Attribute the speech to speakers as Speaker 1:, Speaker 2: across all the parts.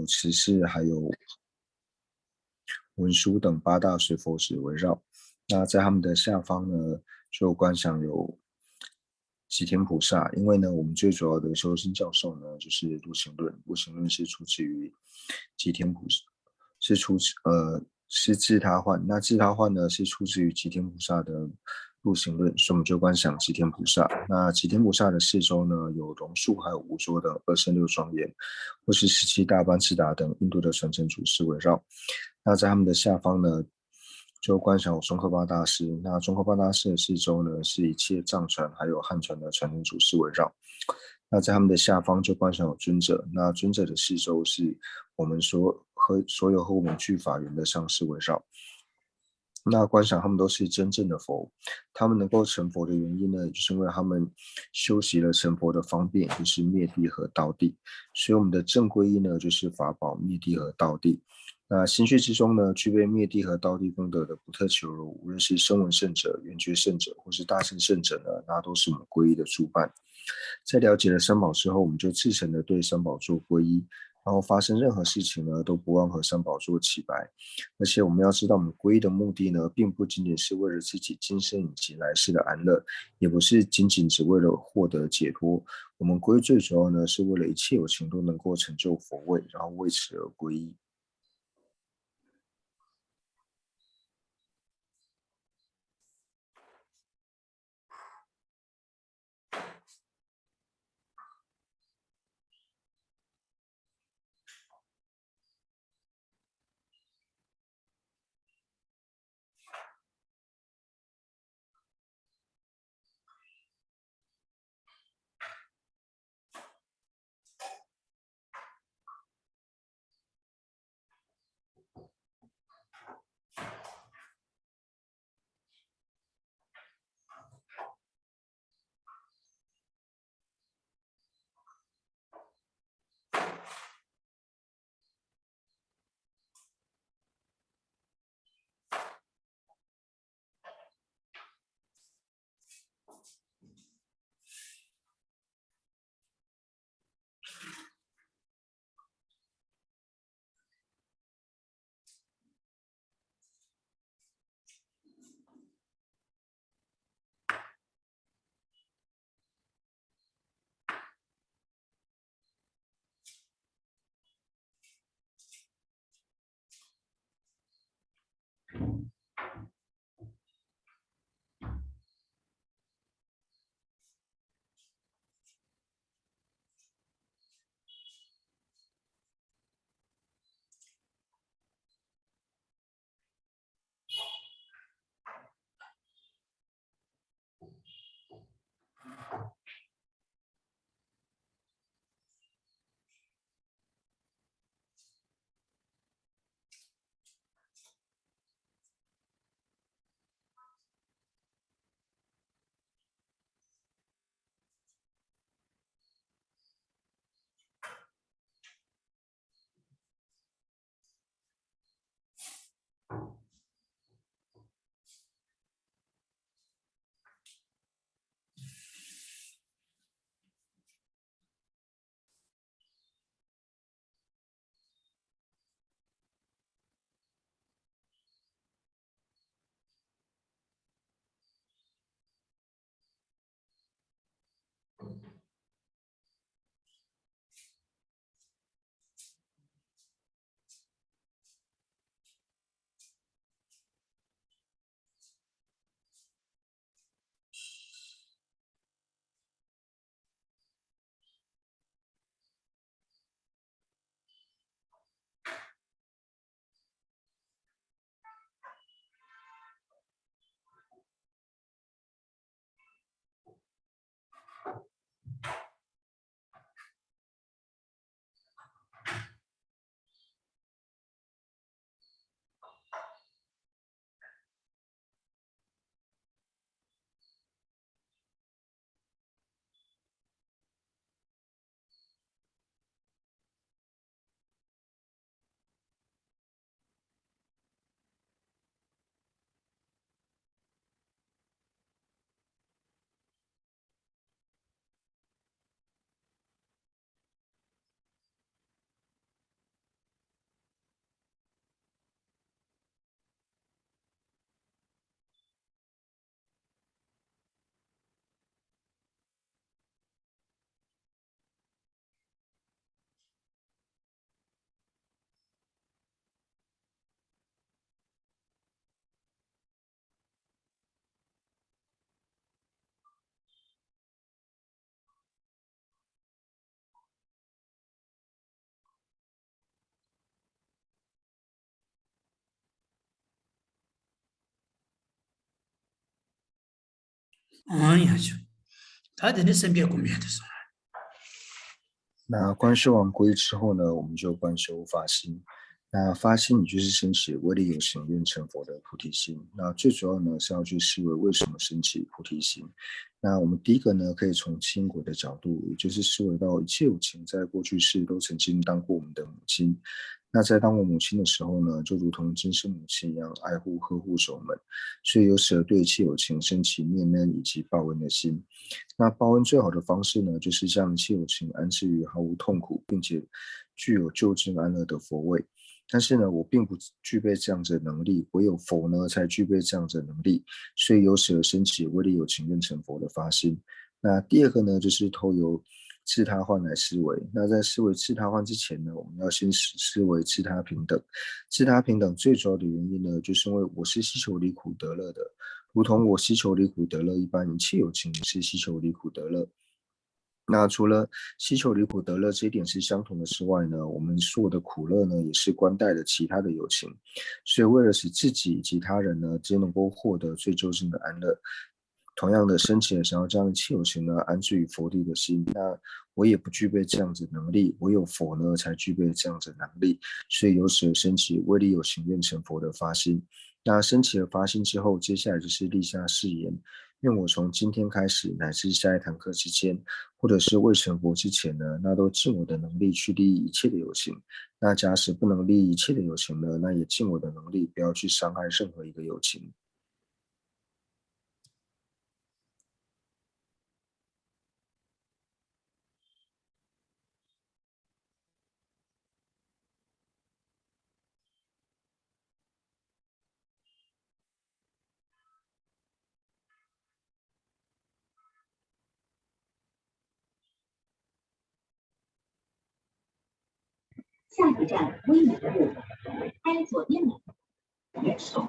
Speaker 1: 持世，还有文殊等八大水佛寺围绕。那在他们的下方呢，就观想有吉田菩萨。因为呢，我们最主要的修心教授呢，就是陆行论，陆行论是出自于吉田菩萨，是自他换。那自他换呢，是出自于吉田菩萨的陆行论，所以我们就观想吉田菩萨。那吉田菩萨的四周呢，有榕树，还有无桌的2圣6庄严，或是17大班次达等印度的传承祖师围绕。那在他们的下方呢，就观想有宗喀巴大师。那宗喀巴大师的四周呢，是一切藏传还有汉传的传承祖师围绕。那在他们的下方就观想有尊者。那尊者的四周是我们所有和我们具法缘的上师围绕。那观想他们都是真正的佛，他们能够成佛的原因呢，就是因为他们修习了成佛的方便，就是灭地和道地。所以我们的正皈依呢，就是法宝灭地和道地。那心血之中呢，具备灭地和道地功德的不特求如，无论是声闻圣者、缘觉圣者，或是大乘圣者呢，那都是我们皈依的主伴。在了解了三宝之后，我们就自诚的对三宝做皈依，然后发生任何事情呢，都不忘和三宝做祈白。而且我们要知道，我们皈依的目的呢，并不仅仅是为了自己今生以及来世的安乐，也不是仅仅只为了获得解脱。我们皈依最主要呢，是为了一切有情都能够成就佛位，然后为此而皈依。
Speaker 2: 哎呀，就他在你身边过面的时候，
Speaker 1: 那观修完皈依之后呢，我们就观修发心。那发心，你就是升起为利有行愿成佛的菩提心。那最主要呢是要去思维为什么升起菩提心。那我们第一个呢，可以从亲轨的角度，也就是思维到一切有情在过去世都曾经当过我们的母亲。那在当我母亲的时候呢，就如同今生母亲一样爱护、呵护、守门，所以由此而对一切有情升起念恩以及报恩的心。那报恩最好的方式呢，就是将一切有情安置于毫无痛苦，并且具有究竟安乐的佛位。但是呢，我并不具备这样子的能力，唯有佛呢才具备这样子的能力，所以由此而升起为利有情愿成佛的发心。那第二个呢，就是透由自他换来思维。那在思维自他换之前呢，我们要先思维自他平等。自他平等最主要的原因呢，就是因为我是希求离苦得乐的，如同我希求离苦得乐一般，一切有情也是希求离苦得乐。那除了希求离苦得乐这一点是相同的之外呢，我们所有的苦乐呢，也是关带了其他的有情。所以为了使自己以及他人呢，皆能够获得最究竟的安乐，同样的深情的想要将一切有情呢安置于佛地的心，那我也不具备这样子能力，唯有佛呢才具备这样子能力。所以由此而升起为利有情愿成佛的发心。那升起了发心之后，接下来就是立下誓言。愿我从今天开始，乃至下一堂课之间，或者是未成佛之前呢，那都尽我的能力去利益一切的有情。那假使不能利益一切的有情呢，那也尽我的能力，不要去伤害任何一个有情。
Speaker 3: 下一站威尼的路，开左边门，右手。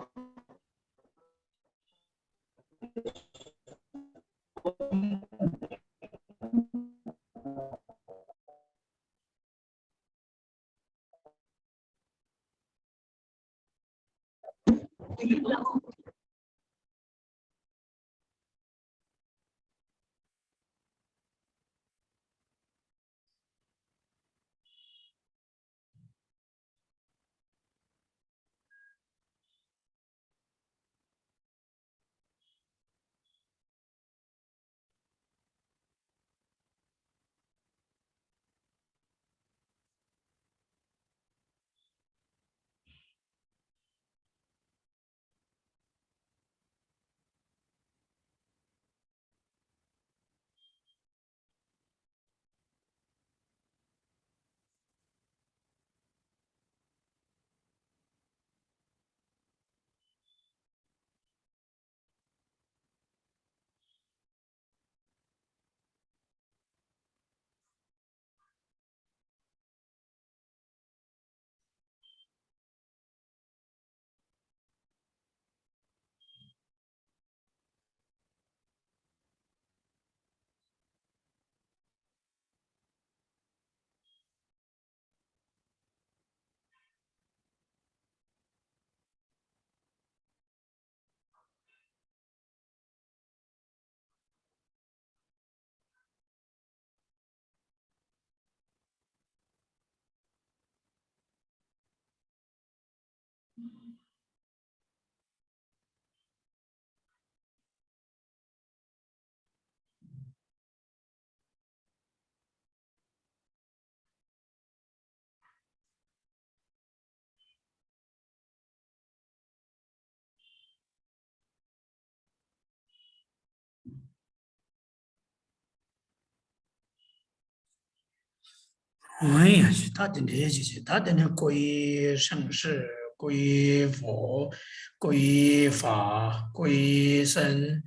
Speaker 2: 哎呀，他的那些，他的那归圣世、归佛、归法、归僧、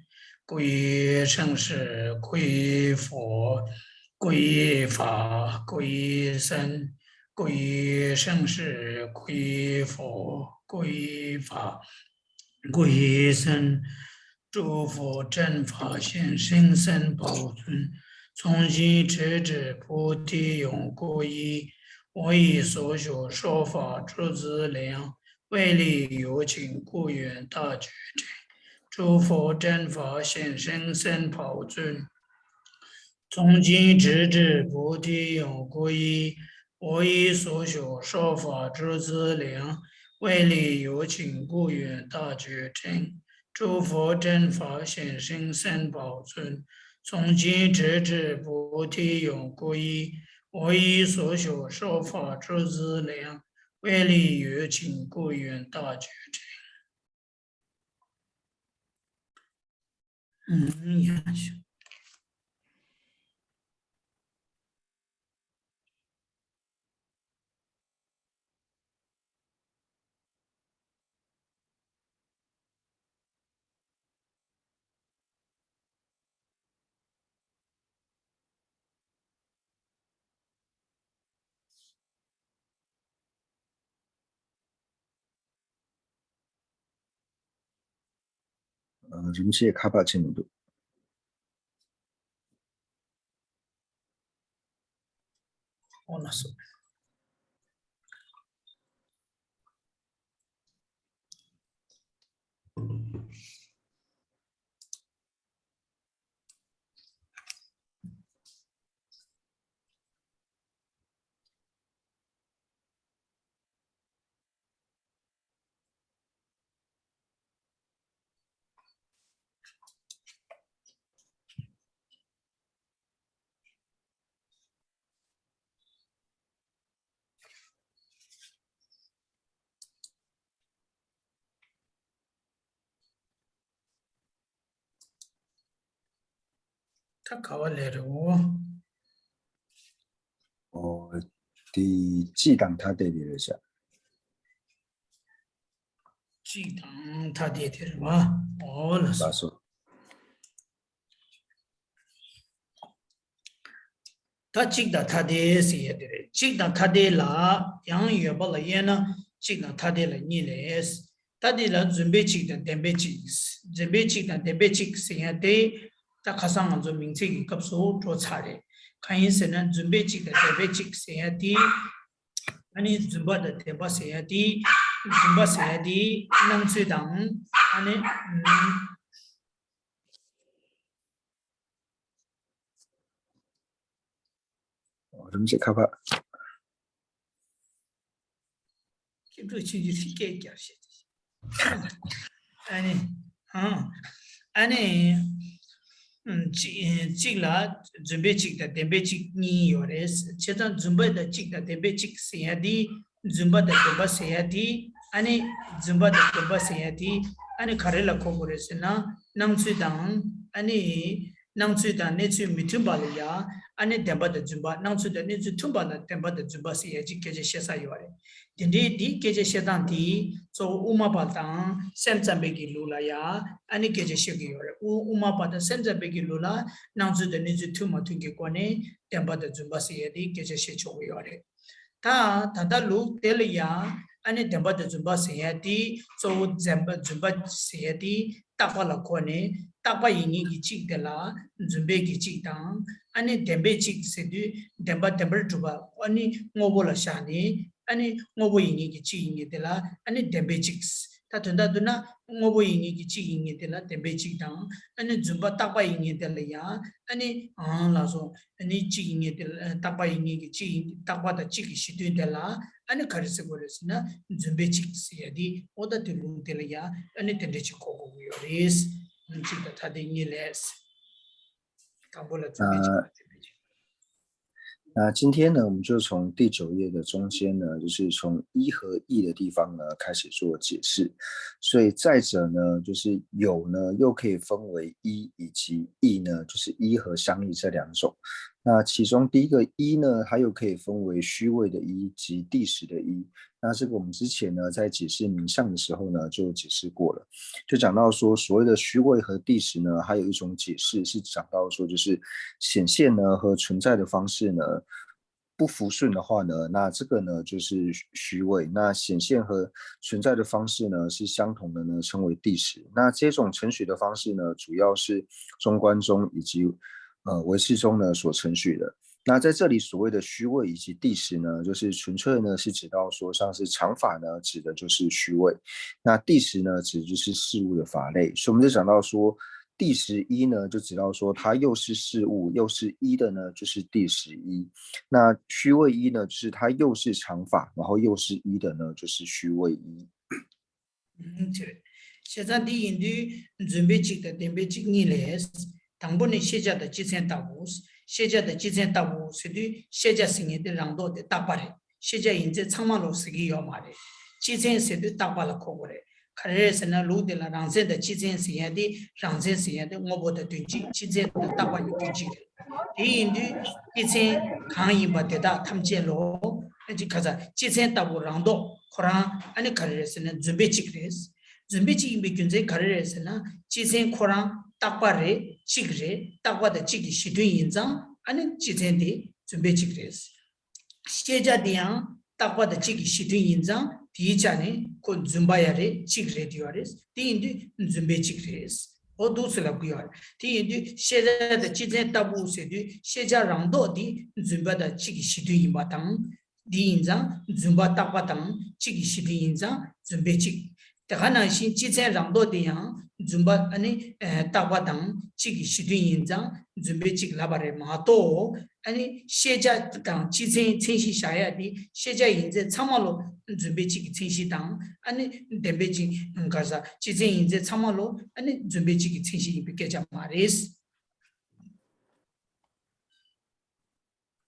Speaker 2: 归圣世、归佛、归法、归僧、归圣世、归佛、归法、归僧，诸佛正法现，生生保存。从今直至菩提永固一，我以所学说法诸资粮，为利有情，故愿大觉者。诸佛正法显身僧宝尊。从今直至菩提永归依，我以所学说法之资粮，为利有情故愿大觉真。诸佛正法显身僧宝尊。从今直至菩提永归依，我以所学说法之资粮，为利有情故愿大觉真。也行。
Speaker 1: 좀 시에 카바 친구도.
Speaker 2: 오나서.他考完了哦。
Speaker 1: 第几档他得的下。
Speaker 2: 几档他得的是吧？那是。他记得他的写的，记得他的啦，杨月不了也呢，记得他的了你来是，他的了准备记得准备记，准备记得准备记写的，他卡上了做名字给cấp số做查的，看意思呢，准备记得准备记写的，安尼准备的准备写的，准备写的，能知道，安尼
Speaker 1: 좀 시에 카바.
Speaker 2: 기도 진지 깨게 하시. 아니, 찍라 준비 찍다 덴베 찍니 요레스. 제가 준비다 찍다 덴베 찍세야디, 준비다 덴바 세야디, 아니 준비다 덴바 세야디, 아니 카레라 코고레스나 남수당 아니 남수당 내주 미tum발이야. 아니 덴바다 준바 남수당 내주 tum발라 덴바다 준바 세야지 계제 셰사 요레. Jadi di keje shetan di so umapata senjambegi lula ya ani keje shegi yore umapata senjambegi lula nangzu de nizu tuma tungi kwane temba de zumba siye di keje shecho yore ta tanda lu tel ya ani temba de zumba siye di so zumba siye di takwa la kwane takwa yingi ki chik de la zumbe ki chik tang ani tembe chik se du temba tember tuba ani ngobo la shani 아니 ngoboyingi ki chigi dela ani dembechix ta tunda duna ngoboyingi ki chigi dela dembechix dang ani zumba takpa yingi dela ya ani la so ani chigi dela takpa yingi ki chigi takpa da chigi shitu dela ani kharse goresna zumbechix yadi oda delu dela ya ani tendechi kogo yoris ani chita ta de niles tambola zumbechix
Speaker 1: 那今天呢，我们就从第9页的中间呢，就是从一和义的地方呢开始做解释。所以再者呢，就是有呢又可以分为一以及义呢，就是一和相异这2种。那其中第一个一呢，它又可以分为虚位的一及地识的一。那这个我们之前呢在解释名相的时候呢就解释过了，就讲到说所谓的虚位和地识呢，还有一种解释是讲到说就是显现呢和存在的方式呢不符顺的话呢，那这个呢就是虚位，那显现和存在的方式呢是相同的呢，称为地识。那这种承许的方式呢，主要是中观宗以及唯识宗呢所承许的。那在这里所谓的虚位以及第十呢，就是纯粹呢是指到说像是常法呢，指的就是虚位，那第十呢指的就是事物的法类，所以我们就讲到说第十一呢，就指到说它又是事物又是一的呢，就是第十一。那虚位一呢，就是它又是常法，然后又是一的呢，就是虚位一。
Speaker 2: 对，现在的印度准备几个准备几年来，当本的现在的几千大户，现在的几千大户是对现在生意的让到的大把的，现在现在长马路是个要嘛的，几千是对大把了靠过来。看来是那路的了，让这的几千是样的，让这是样的，我不得对几千的大把有对几的。第印度几千抗议不得到他们接路，那就看着几千大户让到，可能安尼看来是那准备几个人。准备几笔军事开始是呢，之前可能大把人几个人，大把的几个系统营长，安尼之前的准备几个人是，现在的样大把的几个系统营长，第一家呢，可准备下来几个人的话是，第二的准备几个人是，我都是那个样，第二的现在的之前大部分的现在让到的准备的几个系统营长，第一张准备大把等几个系统营长准备几个。แต่ขณะที่จิตใจรังโดดยังจุนบัดอันนี้ตาบัดังจิกสิดุยินจังจุนเบจิกลาบาร์มาโตอันนี้เชื่อใจดังจิตใจเชื่อสิชายดีเชื่อใจยินใจช่างมาโลจุนเบจิกเชื่อสิดังอันนี้เดมเบจิก็จะจิตใจยินใจช่างมาโลอันนี้จุนเบจิกเชื่อสิเป็นแก่จะมาเรส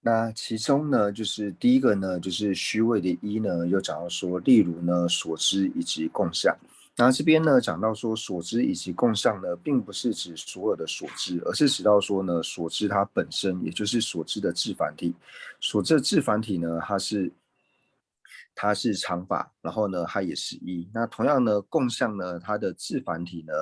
Speaker 1: 那其中呢，就是第一个呢，就是虚位的一呢，又讲到说，例如呢，所知以及共相。那这边呢，讲到说所知以及共相呢，并不是指所有的所知，而是指到说呢，所知它本身，也就是所知的自繁体。所知的自繁体呢，它是常法，然后呢，它也是一。那同样呢，共相呢，它的自繁体呢，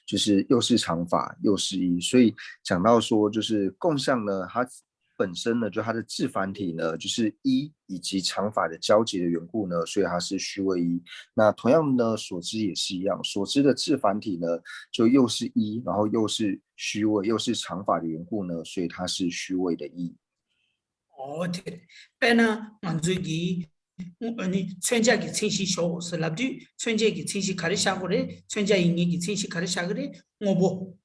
Speaker 1: 就是又是常法又是一。所以讲到说，就是共相呢，它本身呢，就它的自繁体呢，就是一以及常法的交集的缘故呢，所以它是虚位一。那同样呢，所知也是一样，所知的自繁体呢，就又是一，然后又是虚位，又是常法的缘故呢，所以它是虚位的一。
Speaker 2: 哦，对，但呢，俺自己。아니 천자기 천시 쇼스 랍디 천자기 천시 가르샤 그래 천자 인기 천시 가르샤 그래 뭐보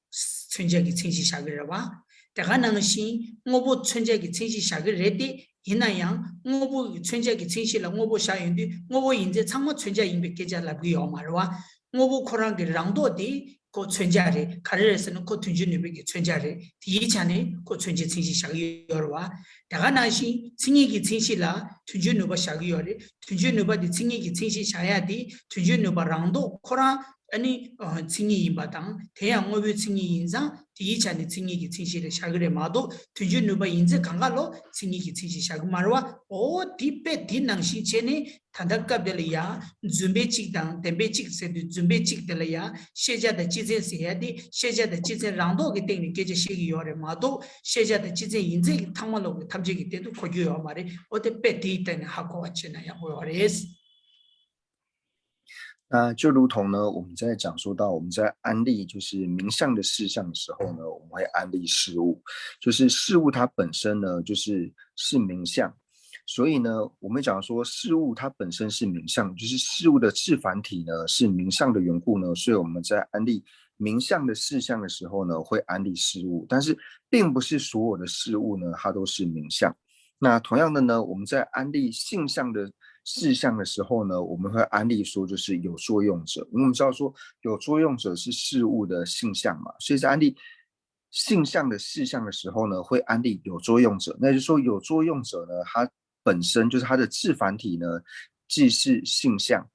Speaker 2: 천자기 천시 샤그래 봐 내가 나는시 뭐보 천자기 천시 샤그래디 이나양 뭐보 천자기 천시라 뭐보 샤인디 뭐보 인제 참모 천자 인백계자 랍기요 말와 뭐보 코랑게 랑도디 고 천자리 가르에서는 고 tun주니백이 천자리 디이찬에 고 천지 천시 샤그요와 내가 나시 칭이기 칭시라 tun주누바 샤기요리 tun주누바디 칭이기 칭시 샤야디 tun주누바랑도 코라 아니 칭이 임바당 대양 오비 칭이 인상 디이찬에 칭이기 칭시를 샤그레 마도 tun주누바 인제 강가로 칭이기 칭시 샤그 말와 오 디페 디낭시 체네 단답갑들이야 준비직당 덴베직세도 준비직들이야 세자의 지진세야디 세자의 지진 랑도게 되는 게 시기요래 마도 세자의 지진 인제 탕말로 탐지기 때도 고교요 말이 어때 배디 때는 하고 왔잖아요. 오래스
Speaker 1: 那就如同呢，我们在讲说到我们在安利就是名相的事项的时候呢，我们会安利事物，就是事物它本身呢就是名相，所以呢，我们讲说事物它本身是名相，就是事物的自繁体呢是名相的缘故呢，所以我们在安利名相的事项的时候呢，会安利事物，但是并不是所有的事物呢它都是名相。那同样的呢，我们在安利性相的事项的时候呢，我们会安利说就是有作用者，因为我们知道说有作用者是事物的性相嘛，所以在安利性相的事项的时候呢，会安利有作用者。那就是说有作用者呢，它本身就是它的自繁体呢，既是性相，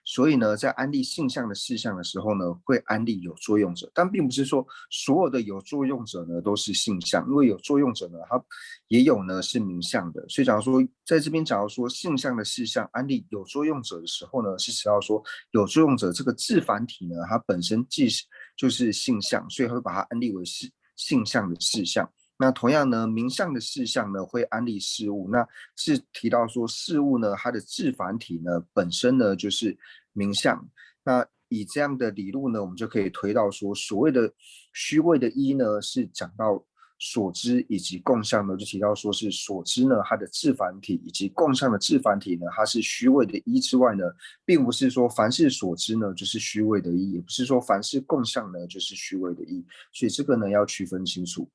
Speaker 1: 所以呢，在安利性相的事项的时候呢，会安利有作用者，但并不是说所有的有作用者呢都是性相，因为有作用者呢，它也有呢是名相的。所以假如说在这边假如说性相的事项安利有作用者的时候呢，是指到说有作用者这个自繁体呢，它本身既是就是性相，所以会把它安利为是性相的事项。那同样呢，名相的事项呢会安利事物，那是提到说事物呢它的自繁体呢本身呢就是名相。那以这样的理路呢，我们就可以推到说，所谓的虚位的一呢是讲到所知以及共相呢，就提到说是所知呢，它的自繁体以及共相的自繁体呢，它是虚位的一之外呢，并不是说凡是所知呢就是虚位的一，也不是说凡是共相呢就是虚位的一，所以这个呢要区分清楚。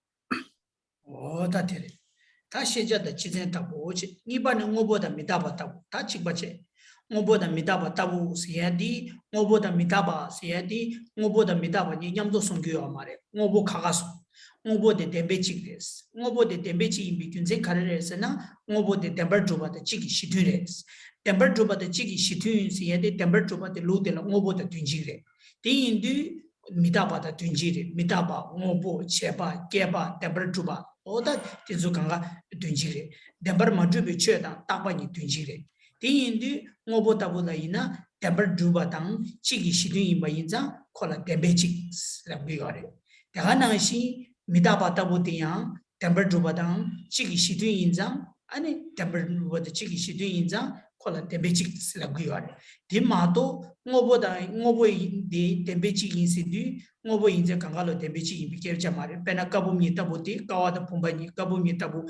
Speaker 2: 다 되네. 다 시제다 지진 타고 오지. 이번에 뭐보다 미다바 타고 다 찍바체. 뭐보다 미다바 타고 시야디, 뭐보다 미다바 시야디, 뭐보다 미다바 니냠도 송교야 말해. 뭐보 가가서. 뭐보데 덴베치그레스. 뭐보데 덴베치 임비균제 가르레스나 뭐보데 덴버주바다 찍기 시트레스. 덴버주바다 찍기 시트인 시야디 덴버주바다 루데라 뭐보다 dwi지레. 디인디 미다바다 dwi지레. 미다바 뭐보 제바 깨바 덴버주바 oda tinzu kanga dunjire dembar madrubi cheda tabani dunjire tiyindi ngobo tabula ina dembar juba tang chigi shidun imba yinza kola dembe chig lambi gore daga nangshi midaba tabu tiya dembar juba tang chigi shidun yinza ane dembar juba da chigi shidun yinza kola dembe chig lambi gore di mato ngobo da ngobo di dembe chig yinsidu ngobo inje kangalo dembechi ibike jamare pena kabu mi tabuti kawada pumbani kabu mi tabu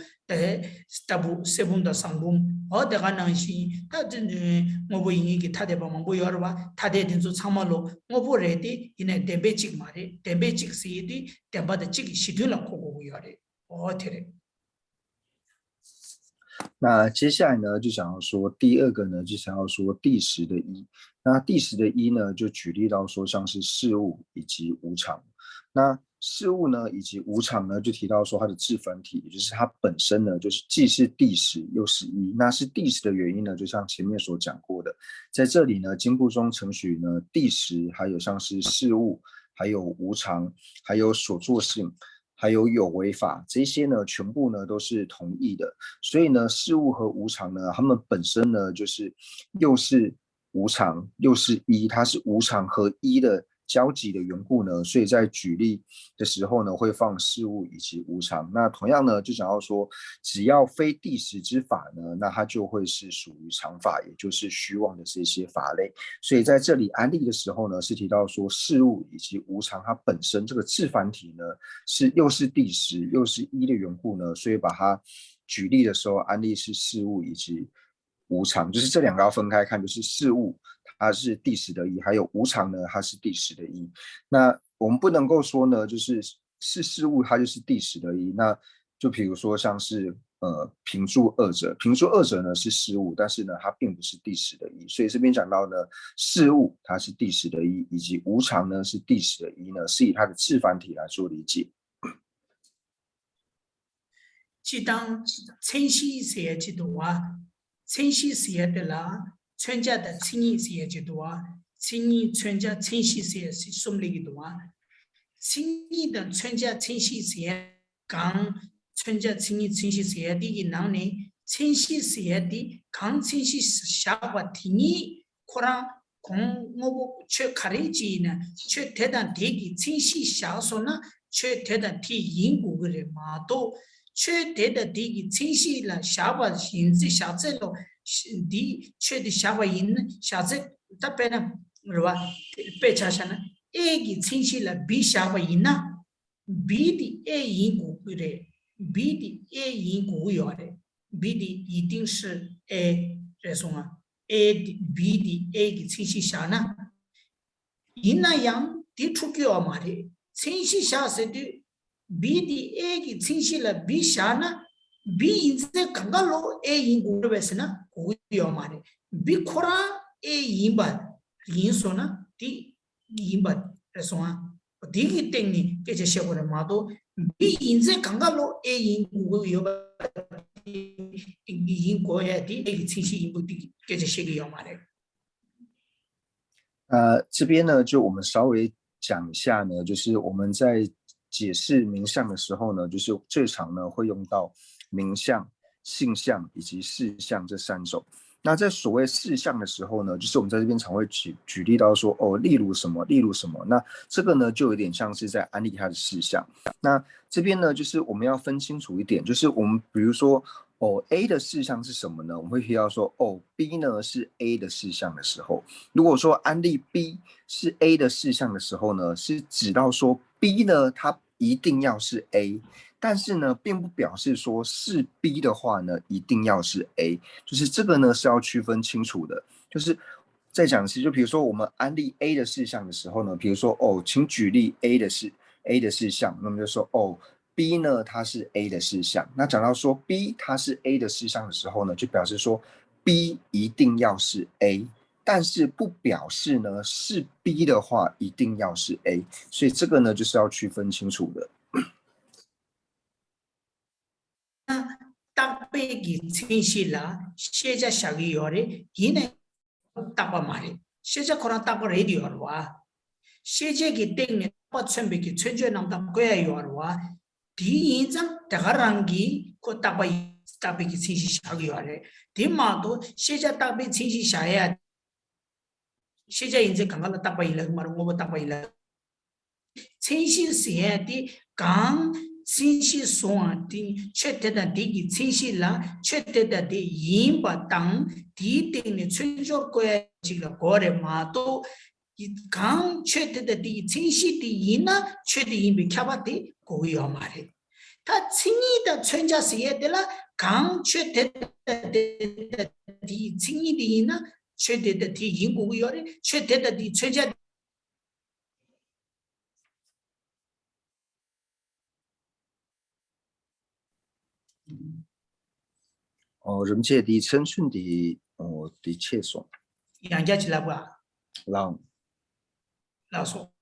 Speaker 2: tabu sebunda sangbum o daga nanshi ta ngobo ingi ki tade ba mambo yorwa tade dinzo chamalo ngobo redi ine dembechi mare dembechi sidi dembada chigi shidula kogo yore o tere。
Speaker 1: 那接下来呢，就想要说第二个呢，就想要说第十的一。那第十的一呢，就举例到说像是事物以及无常。那事物呢以及无常呢，就提到说它的自繁体，也就是它本身呢，就是既是第十又是一。那是第十的原因呢，就像前面所讲过的，在这里呢，经部中承许呢第十，还有像是事物，还有无常，还有所作性。还有违法，这些呢全部呢都是同义的，所以呢事物和无常呢，它们本身呢就是又是无常又是一，它是无常和一的交集的缘故呢，所以在举例的时候呢会放事物以及无常。那同样呢就想要说，只要非第十之法呢，那它就会是属于常法，也就是虚妄的这些法类。所以在这里安利的时候呢，是提到说事物以及无常它本身这个自繁体呢是又是第十又是一的缘故呢，所以把它举例的时候安利是事物以及无常，就是这两个要分开看，就是事物它是第十的一，还有无常呢它是第十的一。那我们不能够说呢就是事物它就是第十的一，那就比如说像是平住二者，平住二者呢是事物，但是呢它并不是第十的一，所以这边讲到呢事物它是第十的一，以及无常呢是第十的一呢，是以它的自繁体来做理解。
Speaker 2: 即当清晰些之多啊，清晰些的啦，全家的清晰些之多啊，全家清晰些是送礼的多啊，清晰的全家清晰些刚。全家清晰些的能力，清晰些的刚清晰下巴听你，可能공뭐 최 가리지는 최 대단 대기清晰下说呢，최 대단 티 인구 그래 마도 최 대단 대기清晰了下巴引子下这了，的최的下巴引下这这边呢是吧？被查下呢，A 的清晰了 B 下巴引呢 ，B 的 A 引股对。B 的 A 因股有的 ，B 的一定是 A 这种啊 ，A 的 B 的 A 的清晰下呢，因那样的出去嘛的，清晰下是的 B 的 A 的清晰了 B 下呢 ，B 因在刚刚落 A 因股的是呢，股有嘛的 ，B 可能 A 因吧，因说呢的因吧这种啊，第一点呢，这些学过的嘛都。B 因在刚刚落 A 因股有因国呀的 A 清晰因不的，这些学个要嘛的。
Speaker 1: 这边呢，就我们稍微讲一下呢，就是我们在解释名相的时候呢，就是最常呢会用到名相、性相以及事相这三种。那在所谓事项的时候呢，就是我们在这边常会举例到说，哦，例如什么，例如什么。那这个呢，就有点像是在安利它的事项。那这边呢，就是我们要分清楚一点，就是我们比如说，哦 ，A 的事项是什么呢？我们会提到说，哦 ，B 呢是 A 的事项的时候，如果说安利 B 是 A 的事项的时候呢，是指到说 B 呢它一定要是 A， 但是呢，并不表示说是 B 的话呢，一定要是 A， 就是这个呢是要区分清楚的。就是再讲一次，就比如说我们安利 A 的事项的时候呢，比如说请举例 A 的事项，那么就说B 呢它是 A 的事项。那讲到说 B 它是 A 的事项的时候呢，就表示说 B 一定要是 A。但是不表示呢是 B 的话一定要是 A， 所以这个呢就是要区分清楚的。
Speaker 2: 答辩的清晰啦，现在小鱼儿的，伊呢答不嘛的，现在可能答不来的儿哇，现在嘅定呢不准备嘅春节能答过来儿哇，第一张这个人嘅可答辩嘅清晰小鱼儿的，第嘛都现在答辩清晰小呀。现在现在刚刚答辩了嘛，我们答辩了。清晰些的讲，清晰说的，确定的的清晰啦，确定的的引不当，地定的春节过这个过的嘛都，讲确定的的清晰的引呢，确定引被开发的过要嘛的。他轻易的春节些的啦，讲确定的的轻易的引呢。确定的题引过要的，确定的题春节。
Speaker 1: 人界的春春的的切送。
Speaker 2: 杨家起来不？
Speaker 1: 让。
Speaker 2: 老说。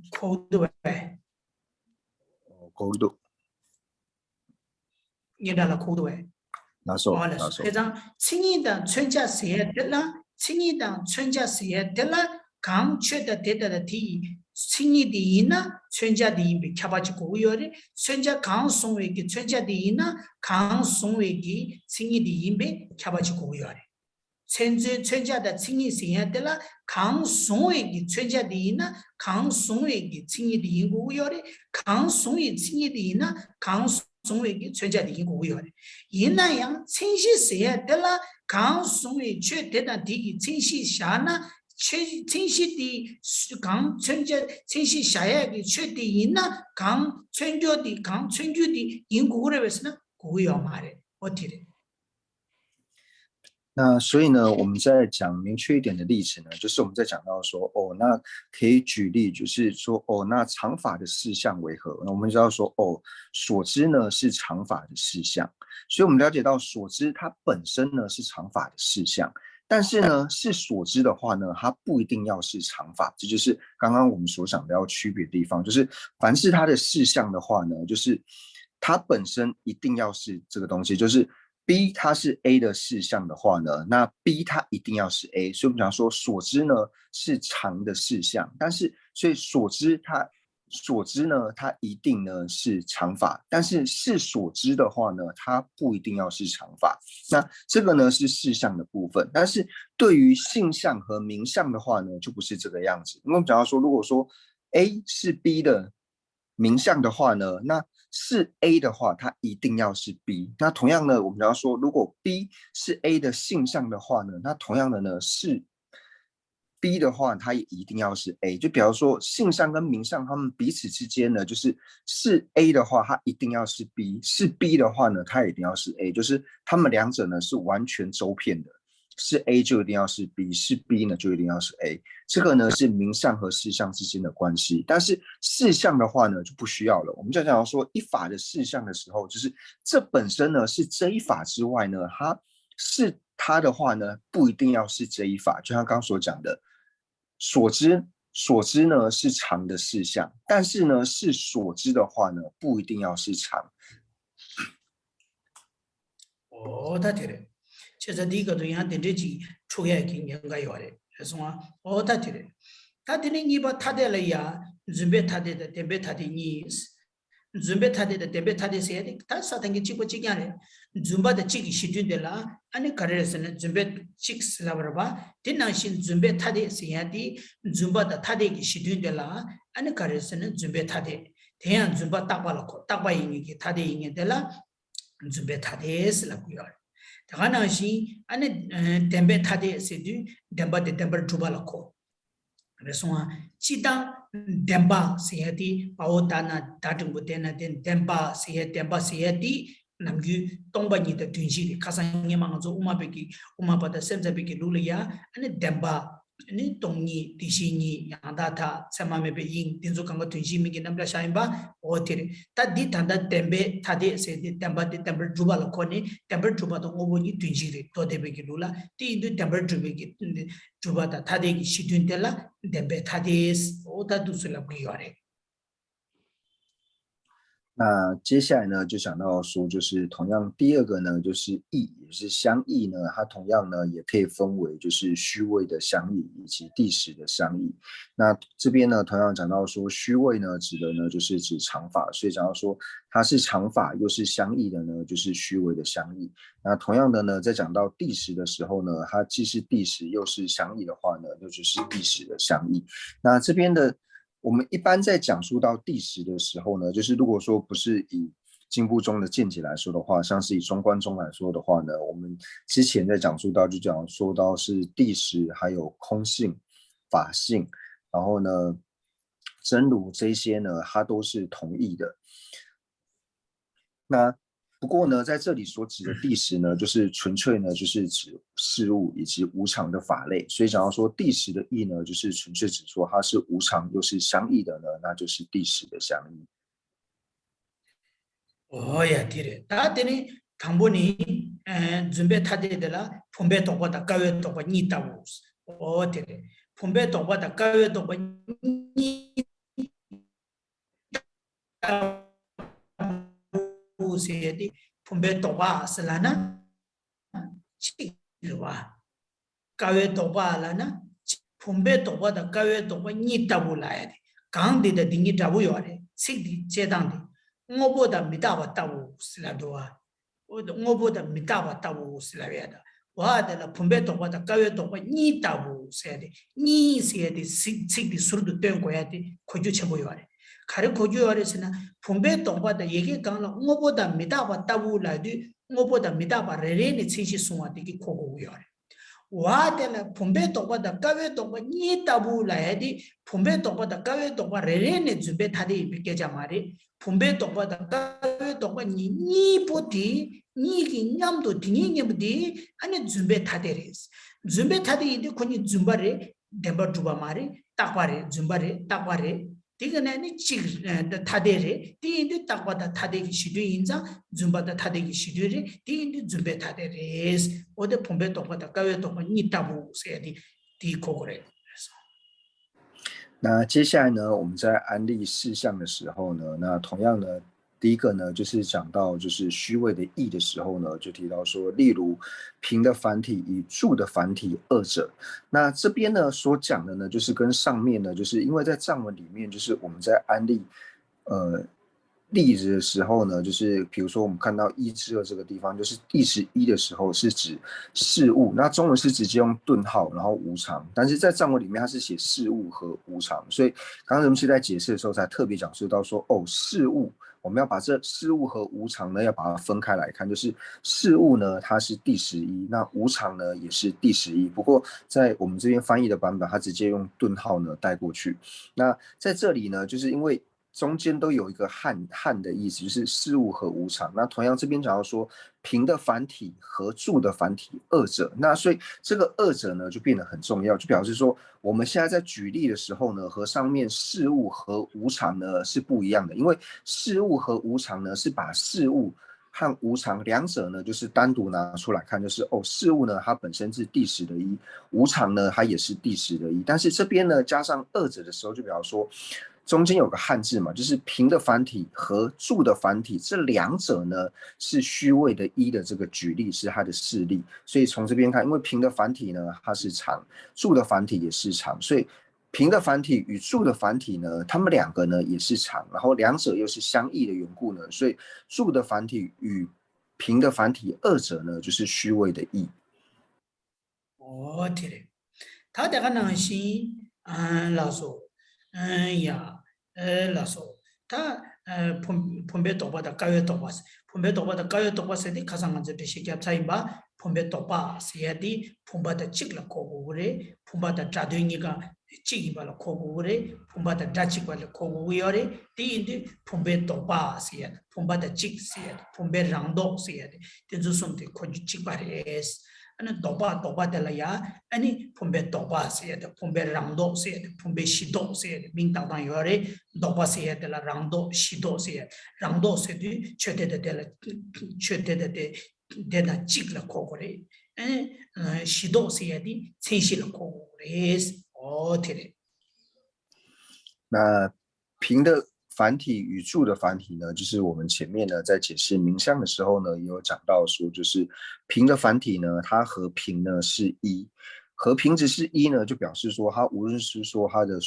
Speaker 2: 口对呗。
Speaker 1: 口对。
Speaker 2: 你那了口对。
Speaker 1: 哪首？
Speaker 2: 哪首？这张轻易的春节写的啦，轻易的春节写的啦，刚确的得的题，轻易的音呢，春节的音被开发起过有的，春节刚送为给春节的音呢，刚送为给轻易的音被开发起过有的。春节的轻易写的啦，刚送为给春节的音呢，刚送为给轻易的音过有的，刚送为轻易的音呢，刚送为给春节的音过有的。因那样清晰写的啦，刚送为确定的题清晰下呢，清晰的刚春节清晰下来的确定音呢，刚春节的因过的为是呢，过要嘛的，我提的。
Speaker 1: 那所以呢，我们在讲明确一点的例子呢，就是我们在讲到说，那可以举例，就是说，那常法的事项为何？那我们知道说，所知呢是常法的事项，所以我们了解到所知它本身呢是常法的事项，但是呢是所知的话呢，它不一定要是常法，这就是刚刚我们所讲的要区别的地方，就是凡是它的事项的话呢，就是它本身一定要是这个东西，就是。B 它是 A 的事项的话呢，那 B 它一定要是 A， 所以我们讲说所知呢是常的事项，但是所以所知呢它一定呢是常法，但是所知的话呢，它不一定要是常法。那这个呢是事项的部分，但是对于性相和名相的话呢，就不是这个样子。因为我们讲到说，如果说 A 是 B 的名相的话呢，那是 A 的话，它一定要是 B。那同样呢，我们要说，如果 B 是 A 的性相的话呢，那同样的呢是 B 的话，它也一定要是 A。就比方说性相跟名相，他们彼此之间呢，是 A 的话，它一定要是 B； 是 B 的话呢，它也一定要是 A。就是他们两者呢是完全周遍的。是 A 就一定要是 B， 是 B 呢就一定要是 A， 这个呢是名相和事项之间的关系。但是事项的话呢就不需要了。我们就讲到说一法的事项的时候，就是这本身呢是这一法之外呢，它的话呢不一定要是这一法。就像刚刚所讲的，所知呢是常的事项，但是呢是所知的话呢不一定要是常。
Speaker 2: 他对的。其实第一个对象电视机出现经验个要的，是什么？他对的，他对的你把他的了呀，准备他的准备他的你，准备他的准备他的谁的，他啥东西几个几样的，准备的几个时段的啦，安尼个人是呢，准备几个是啦不吧？电脑是准备他的谁的，准备的他的个时段的啦，安尼个人是呢，准备他的，这样准备打把了可，打把音乐给他的音乐的啦，准备他的是啦不要的。다가나시 안에 덴베 타데 세디 덴바데 덴버 두발코 그래서 지당 덴바 세야디 바오다나 다등부테나 덴바 세야 덴바 세야디 남규 동반이다 둔시리 가상에 망조 우마베기 우마바다 셈자베기 룰이야 아니 덴바 아니 동니 디시니 양다타 세마메베 인 딘조강가 둔시미기 남라 샤임바 오티리 타디 탄다 덴베 타디 세디 덴바디 덴버 주발로 코니 덴버 주바도 오보니 둔시리 도데베기 룰라 티인도 덴버 주베기 주바다 타데기 시둔텔라 덴베 타디스 오다 두슬라기 요레
Speaker 1: 那接下来呢，就讲到说，就是同样第二个呢，就是义，也是相异呢，它同样呢也可以分为就是虚位的相异以及第十的相异。那这边呢，同样讲到说，虚位呢指的呢就是指常法，所以讲到说它是常法又是相异的呢，就是虚位的相异。那同样的呢，在讲到第十的时候呢，它既是第十又是相异的话呢，那就是第十的相异。那这边的。我们一般在讲述到第十的时候呢，就是如果说不是以经部中的见解来说的话，像是以中观中来说的话呢，我们之前在讲述到就讲说到是第十，还有空性、法性，然后呢真如这些呢，它都是同义的。那不过呢，在这里所指的第十呢，就是纯粹呢，就是指事物以及无常的法类。所以讲到说第十的义呢，就是纯粹指说它是无常又是相异的呢，那就是第十的相异。
Speaker 2: 오야 디레 다데니 당보니 준비 타데들라 폼베 도보다 가외 도보 니다고 오 디레 폼베 도보다 가외 도보 니 우세디 폼베 도바 슬라나 치르와 가외 도바라나 폼베 도보다 가외 도보 니다고 라야디 강디데 딩기 다고 요래 식디 제당디 ngō보다 미다와 따고 슬라도와 ngō보다 미다와 따고 슬라비아다 와다라 분배도보다 가외도보 니 따고 세야돼 니 세야돼 식디 수르도 된 거야돼 고주 쳐보여래 가르 고주여래서나 분배도보다 얘기 강라 ngō보다 미다와 따고 라디 ngō보다 미다와 레레네 치시 송아되기 고고여래 와다라 분배도보다 가외도보 니 따고 라야돼 분배도보다 가외도보 레레네 준비 다들 비게자 말이 폼베 도바다 가외 도바 니 보디 니기 냠도 디니니부디 아니 준베 타데레스 준베 타데이데 코니 준바레 데바 두바마레 딱바레 준바레 딱바레 디가나니 치 타데레 디인데 딱바다 타데기 시드 인자 준바다 타데기 시드레 디인데 준베 타데레스 오데 폼베 도바다 가외 도바 니 따부 세디 디 고고레
Speaker 1: 那接下来呢，我们在安利事项的时候呢，那同样呢，第一个呢，就是讲到就是虚位的义的时候呢，就提到说，例如平的繁体与注的繁体二者。那这边呢所讲的呢，就是跟上面呢，就是因为在藏文里面，就是我们在安利例子的时候呢，就是比如说我们看到1至2这个地方，就是第11的时候是指事物，那中文是直接用顿号，然后无常，但是在藏文里面它是写事物和无常，所以刚刚人们是在解释的时候才特别讲述到说，哦，事物我们要把这事物和无常呢要把它分开来看，就是事物呢它是第11，那无常呢也是第11，不过在我们这边翻译的版本，它直接用顿号呢带过去。那在这里呢，就是因为中间都有一个汉的意思，就是事物和无常。那同样这边讲到说平的繁体和注的繁体二者，那所以这个二者呢就变得很重要，就表示说我们现在在举例的时候呢，和上面事物和无常呢是不一样的，因为事物和无常呢是把事物和无常两者呢就是单独拿出来看，就是哦，事物呢它本身是第10的一，无常呢它也是第10的一，但是这边呢加上二者的时候，就表示说中间有个汉字嘛，就是平的繁体和注的繁体，这两者呢是虚位的一的这个举例是它的示例，所以从这边看，因为平的繁体呢它是常，注的繁体也是常，所以平的繁体与注的繁体呢，它们两个呢也是常，然后两者又是相异的缘故呢，所以注的繁体与平的繁体二者呢就是虚位的义。
Speaker 2: 哦，对嘞，他这个呢是老说。呀，老说，他폼베 도바다 가외 도바스, 폼베 도바다 가외 도바스에 가상한 저 시기압 차이바 폼베 도바 세야디 폼바다 찍라 고고래 폼바다 자도잉이가 Chigibala Kogure, Pumbata Dachibala Koguyore, the Pumbe Toba said, Pumbata Chik said, Pumbe Rando said, the Zusum de Kojichibares, and a Doba de la Ya, any Pumbe Toba said, Pumbe Rando said, Pumbe Shido said, Mingta Yore, Doba said, la Rando, Shido said, Rando said, Cheted de la Chigla Kogure, and Shido said, Senshila Kogures.
Speaker 1: 那平的繁体与注的繁体呢，就是我们前面呢在解释名相的时候呢，也有讲到说，就是平的繁体呢，它和平呢是一，和平值是一呢，就表示说它无论是说它的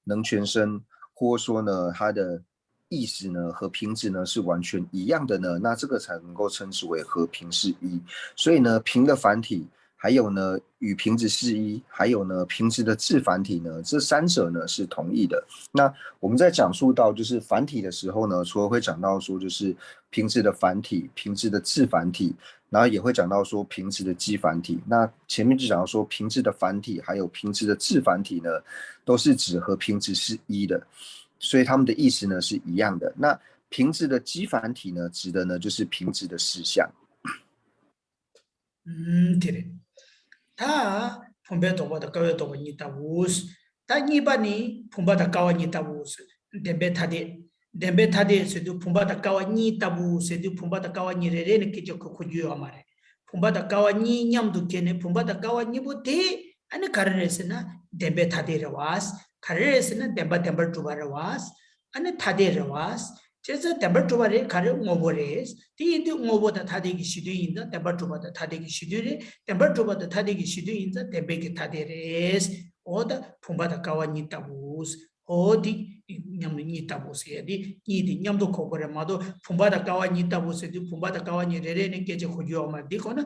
Speaker 1: 能全生，或说呢它的意思呢和平值呢是完全一样的呢，那这个才能够称之为和平是一。所以呢，平的繁体。还有呢，与平值是一，还有呢，平值的字繁体呢，这三者呢是同义的。那我们在讲述到就是繁体的时候呢，除了会讲到说就是平值的繁体、平值的字繁体，然后也会讲到说平值的基繁体。那前面就讲到说平值的繁体还有平值的字繁体呢，都是指和平值是一的，所以它们的意思呢是一样的。那平值的基繁体呢，指的呢就是平值的事项。
Speaker 2: 对。다 폼베 도보다 거에 도보 니다 우스 다 니바니 폼바다 가와 니다 우스 뎀베 타데 세두 폼바다 가와 니다 우스 세두 폼바다 가와 니레레네 키죠 코주요 마레 폼바다 가와 니 냠도 케네 폼바다 가와 니보테 아니 카르레스나 뎀베 타데라 와스 카르레스나 뎀바 두바라 와스 아니 타데라 와스 제자 뎀바 두바레 카르 모보레스 디디 모보다 타데기 시드인다 뎀바 두바다 타데기 시드레 뎀바 두바다 타데기 시드인다 뎀베기 타데레스 오다 폼바다 가와니 타부스 오디 냠니 타부스야디 이디 냠도 코고레 마도 폼바다 가와니 타부스디 폼바다 가와니 레레네 게제 고요마 디코나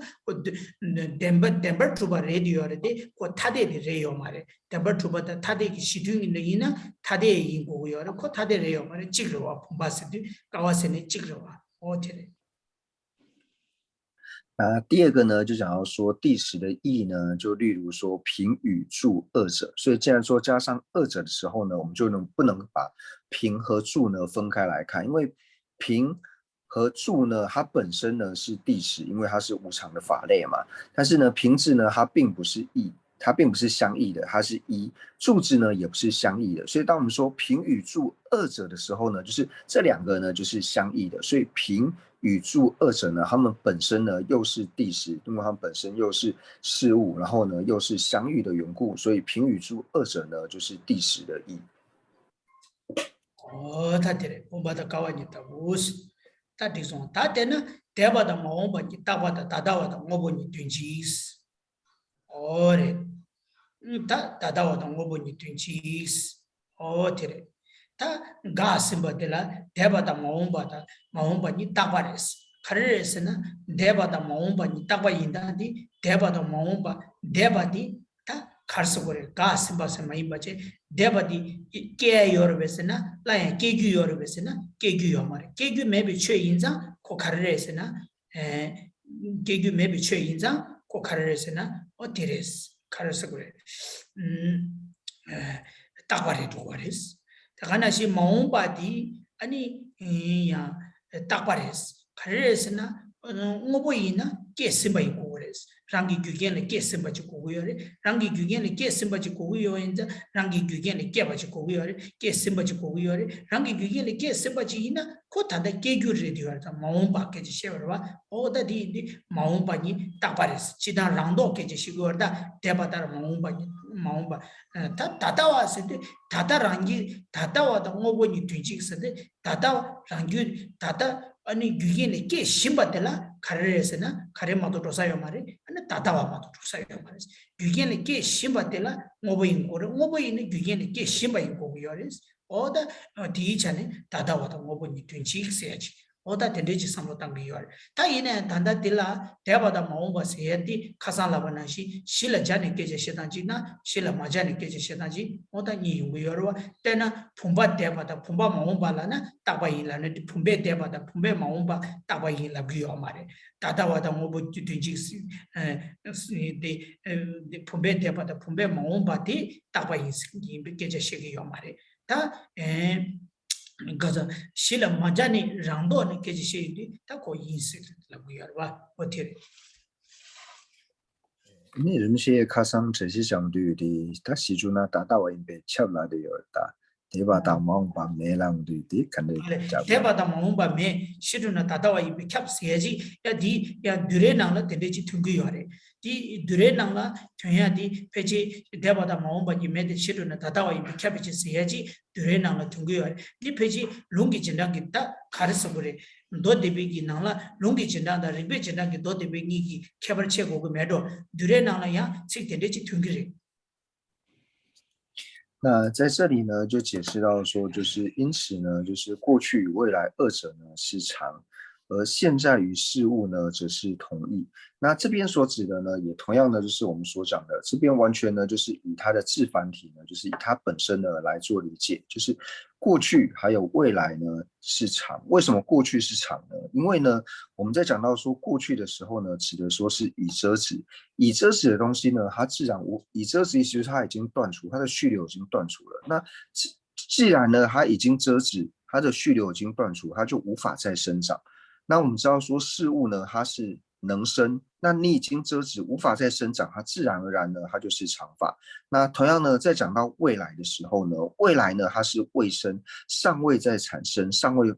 Speaker 2: 뎀바 두바 레디오레데 코 타데디 레요 마레 뎀바 두바다 타데기 시드인네 이나 타데 인고요레 코 타데 레요 마레 찍르와 폼바스디 가와세네 찍르와 오테레
Speaker 1: 第二个呢，就讲到说第十的义呢，就例如说平与注二者，所以既然说加上二者的时候呢，我们就不能把平和注呢分开来看，因为平和注呢，它本身呢是第十，因为它是无常的法类嘛。但是呢，平字呢，它并不是义，它并不是相异的，它是一；注字呢也不是相异的。所以当我们说平与注二者的时候呢，就是这两个呢就是相异的。所以平与注二者呢，它们本身呢又是第十，因为它们本身又是事物，然后呢又是相遇的缘故，所以平与注二者呢就是第十的义。
Speaker 2: 타데레 폼바다 가와니다 우스 타디송 타데나 대바다 모험바니 따바다 다다와다 모보니 dwi지스 오레 다다와다 모보니 dwi지스 오테레 타 가심바데라 대바다 모험바니 따바레스 카레스나 대바다 모험바니 따바인다디 대바다 모험바 대바디 타 카르스고레 가심바세 마이바체 대바디 깨 요르베스나 라야 깨규 요르베스나 깨규 요마레 깨규 메비 최인자 코카르레스나 깨규 메비 최인자 코카르레스나 어티레스 카르스고레 따바레 도바레스 다가나시 마움바디 아니 야 따바레스 카르레스나 오보이나 깨심바이 고레스 랑기 규겐레 깨심바지 고고요레 랑기 규겐레 깨심바지 고고요인자 랑기 규겐레 깨바지 고고요레 깨심바지 고고요레 랑기 규겐레 깨심바지 이나 코타다 깨규레디오르다 마움바 깨지 셰버와 오다디 마움바니 따바레스 지단 랑도 깨지 시고르다 대바다르 마움바 다다와스데 다다랑기 다다와다 오보니 뒤직스데 다다 랑규 다다 아니 규겐레 깨 심바텔라 카레스나 카레마도 도사요 말이 아니 다다와마도 도사요 말이 규겐레 깨 심바텔라 모보인 거를 모보인의 규겐레 깨 심바인 거고요레스 오다 디차네 다다와도 모보니 튼치익세야지 오다 텐데지 삼로 당기요 다 이네 단다 딜라 대바다 마음바 세디 카산라바나시 실라 자네 계제 시단지나 실라 마자네 계제 시단지 오다 니 용고요 때나 품바 대바다 품바 마음바라나 따바이라네 품베 대바다 품베 마음바 따바이라 비요 말에 다다와다 뭐부 뒤지시 데 품베 대바다 품베 마음바디 따바이 계제 시기요 말에 다 가자 실라 마자니 랑도니 계지시디 타고 인식라고 여봐 어떻게
Speaker 1: 네 름시에 가상 제시 장도디 다 시주나 다다와 인베 찹라데 요다 대바다 마음바 메랑도디 간데
Speaker 2: 대바다 마음바 메 시주나 다다와 인베 캡스야지 야디 야 드레나라 데데지 퉁기요래 디 드레나라 퉁야디 페지 대바다 마음바 이메데 시주나 다다와 인베 캡스야지 드레나라 퉁기요래 디 페지 롱기 진당기다 가르서버레 도데비기 나라 롱기 진당다 리베 진당기 도데비기 캡벌체고 메도 드레나라야 식데데지 퉁기래
Speaker 1: 那在这里呢，就解释到说，就是因此呢，就是过去与未来二者呢是常，而现在与事物呢则是同义。那这边所指的呢，也同样呢，就是我们所讲的，这边完全呢就是以它的字繁体呢，就是以它本身呢来做理解，就是过去还有未来呢是常。为什么过去是常呢？因为呢，我们在讲到说过去的时候呢，指的说是已遮止，已遮止的东西呢，它自然已遮止，其实它已经断除，它的续流已经断除了。那既然呢，它已经遮止，它的续流已经断除，它就无法再生长。那我们知道说事物呢，它是能生，那你已经遮止，无法再生长，它自然而然呢，它就是常法。那同样呢，在讲到未来的时候呢，未来呢，它是未生，尚未在产生，尚未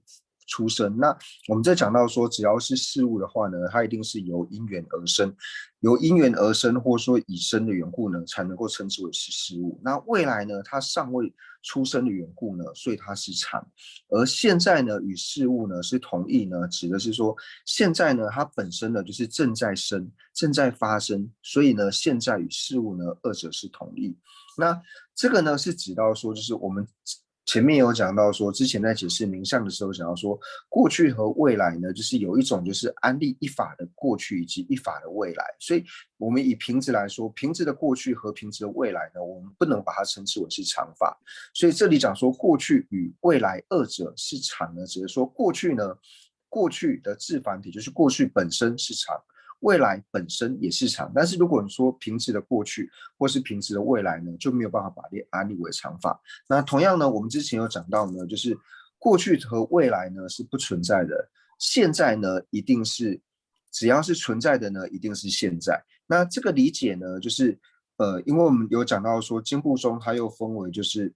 Speaker 1: 出生。那我们在讲到说，只要是事物的话呢，它一定是由因缘而生，由因缘而生，或者说以生的缘故呢，才能够称之为是事物。那未来呢，它尚未出生的缘故呢，所以它是常。而现在呢，与事物呢是同义呢，指的是说现在呢，它本身呢就是正在生，正在发生，所以呢，现在与事物呢二者是同义。那这个呢是指到说，就是我们前面有讲到说，之前在解释名相的时候讲到说，过去和未来呢，就是有一种就是安立一法的过去以及一法的未来。所以我们以瓶子来说，瓶子的过去和瓶子的未来呢，我们不能把它称之为是常法。所以这里讲说过去与未来二者是常呢，只是说过去呢，过去的字繁体就是过去本身是常。未来本身也是常，但是如果你说瓶子的过去或是瓶子的未来呢，就没有办法把它安立为常法。那同样呢，我们之前有讲到呢，就是过去和未来呢是不存在的，现在呢一定是只要是存在的呢，一定是现在。那这个理解呢，就是因为我们有讲到说经部中它又分为就是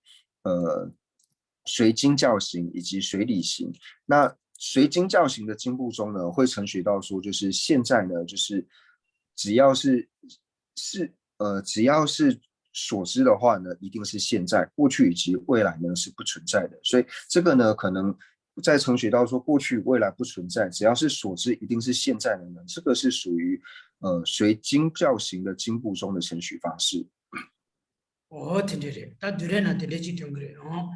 Speaker 1: 随经教型以及随理型。那随经教型的经部中呢，会承学到说，就是现在呢，就是只要是所知的话呢，一定是现在，过去以及未来呢是不存在的。所以这个呢，可能在承学到说，过去未来不存在，只要是所知，一定是现在的呢。这个是属于随经教型的经部中的承许方式。
Speaker 2: 哦，听着嘞，他对人呢，对人去听个嘞，哦，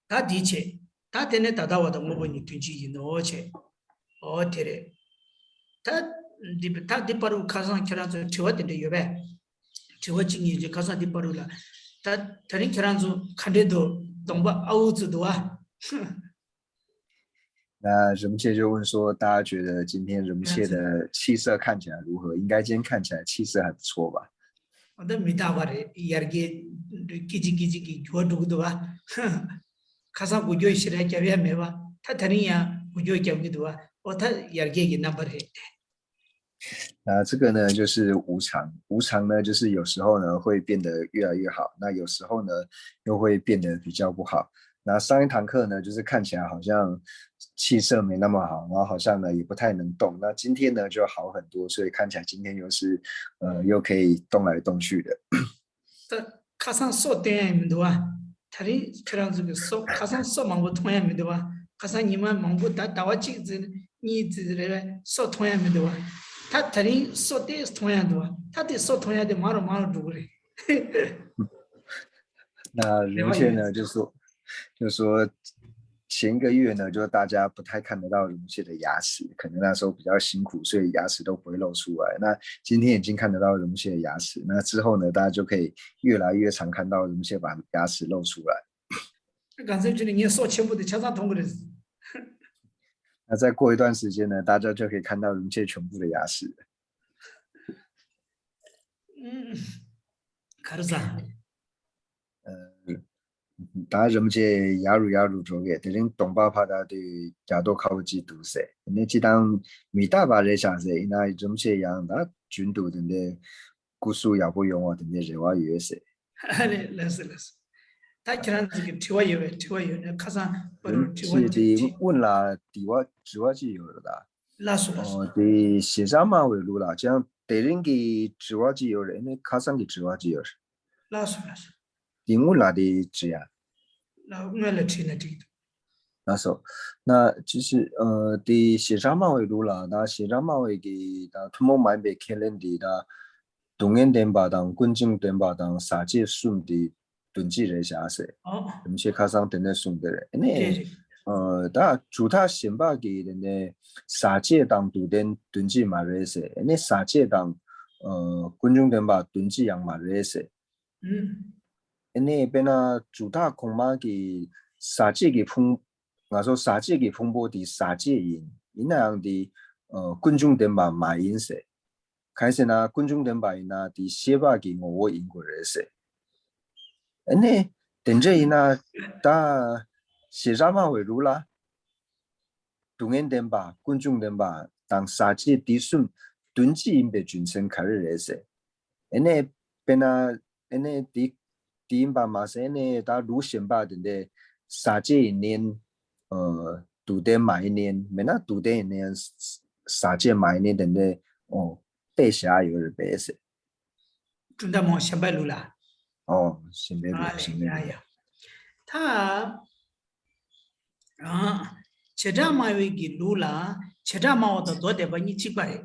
Speaker 2: 他的确。他天天打到我的我问你推荐的而且哦对的他的巴鲁卡上看上去我的有呗我经验就卡上的巴鲁了他人看上去看得到懂吧欧子多啊
Speaker 1: 那人切就问说大家觉得今天人切的气色看起来如何？应该今天看起来气色还不错吧？
Speaker 2: 我的没打过的야르게 기지기지 교도도 봐 가서 구조에 실에 잡야 매와 타타리야 구조에 잡기도 와 어타 야르게 number 해
Speaker 1: 那这个呢就是无常，无常呢就是有时候呢会变得越来越好，那有时候呢又会变得比较不好。那上一堂课呢就是看起来好像气色没那么好，然后好像呢也不太能动，那今天呢就好很多，所以看起来今天又是又可以动来动去的。
Speaker 2: 가상 소대면 도와 다리 그런 그 소 가상 소 망고 통하면 도와 가상 이만 망고 다 다와지 니들의 소 통하면 도와 다 다리 소대 통하면 도와 다들 소 통해야 돼 마로 두그래
Speaker 1: 那人切呢就说前一个月呢，就大家不太看得到龙蟹的牙齿，可能那时候比较辛苦，所以牙齿都不会露出来。那今天已经看得到龙蟹的牙齿，那之后呢，大家就可以越来越常看到龙蟹把牙齿露出来。
Speaker 2: 刚才这里你说全部的敲诈通过的。
Speaker 1: 那再过一段时间呢，大家就可以看到龙蟹全部的牙齿。
Speaker 2: 가르사.
Speaker 1: 다 점제 야루 쪽에 대신 동바파다 데 야도 카우지 두세. 근데 지당 미다바레 샤세 이나 점제 양다 준도든데 구수 야보 용어 든데 제와 유에세.
Speaker 2: 아니, 레스. 다 그런 게 티와요. 가사 버로
Speaker 1: 점제디
Speaker 2: 티와지.
Speaker 1: 원라 디와 지와지 요다.
Speaker 2: 라스.
Speaker 1: 디 시자마 외루라 장 대링기 지와지 요레 네 카상기 지와지 요.
Speaker 2: 라스.
Speaker 1: 딩울라디 지야.
Speaker 2: 那我来听的这个。
Speaker 1: 那时候，那就是的线上马尾路啦，那线上马尾给那土木买被开人的那东岸电巴当、滚井电巴当、沙界顺的囤积人下噻，
Speaker 2: 哦。
Speaker 1: 我们去卡上等的顺的人，
Speaker 2: 对。
Speaker 1: 那主他先把给的呢沙界当土电囤积马来噻，那沙界当滚井电巴囤积养马来噻。那边呢，主打恐怕给沙界给碰，我说沙界给碰波的沙界赢，那样的观众点吧买赢噻，开始呢观众点吧那的先把给我赢过来噻，那等着呢，他写啥嘛为如啦，东岸点吧观众点吧当沙界的顺囤积赢被军生开始来噻，那边呢，那的。第一把马上呢，他路线吧的呢，沙界一年，赌店买一年，没那赌店一年，沙界买一年的呢，背下有人背是。
Speaker 2: 准他么先白路啦。
Speaker 1: 先白路。
Speaker 2: 他切扎马维给路啦，切扎马我的多点吧，你奇怪，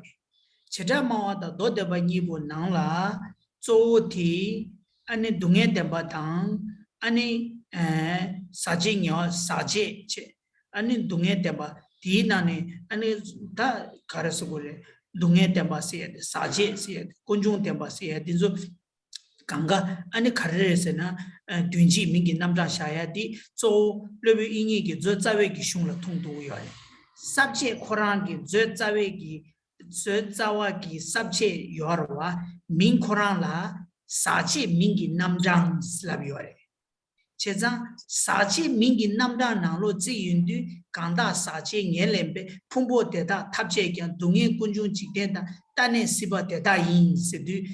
Speaker 2: 切扎马我的多点吧，你不能啦，做题。아니 동해 대바당 아니 사진요 사제체 아니 동해 대바 디나네 아니 다 가르서 그래 동해 대바세 사제세 군중 대바세 딘조 강가 아니 가르에서나 dwi지 민기 남자 샤야디 조 레비 인이기 저 자외기 슝라 통도요 삽제 코란기 저 자외기 저 자와기 삽제 요르와 민 코란라 사치 민기 남장 슬라비오레 제장 사치 민기 남장 나로 지윤디 간다 사치 녜렘베 풍보대다 탑제견 동해 군중 직대다 단에 시바대다 인스디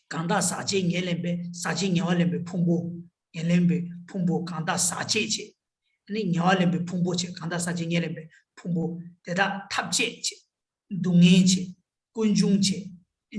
Speaker 2: 간다 사치 녜렘베 사치 녜렘베 풍보 녜렘베 풍보 간다 사치체 아니 녜렘베 풍보체 간다 사치 녜렘베 풍보 대다 탑제체 동해체 군중체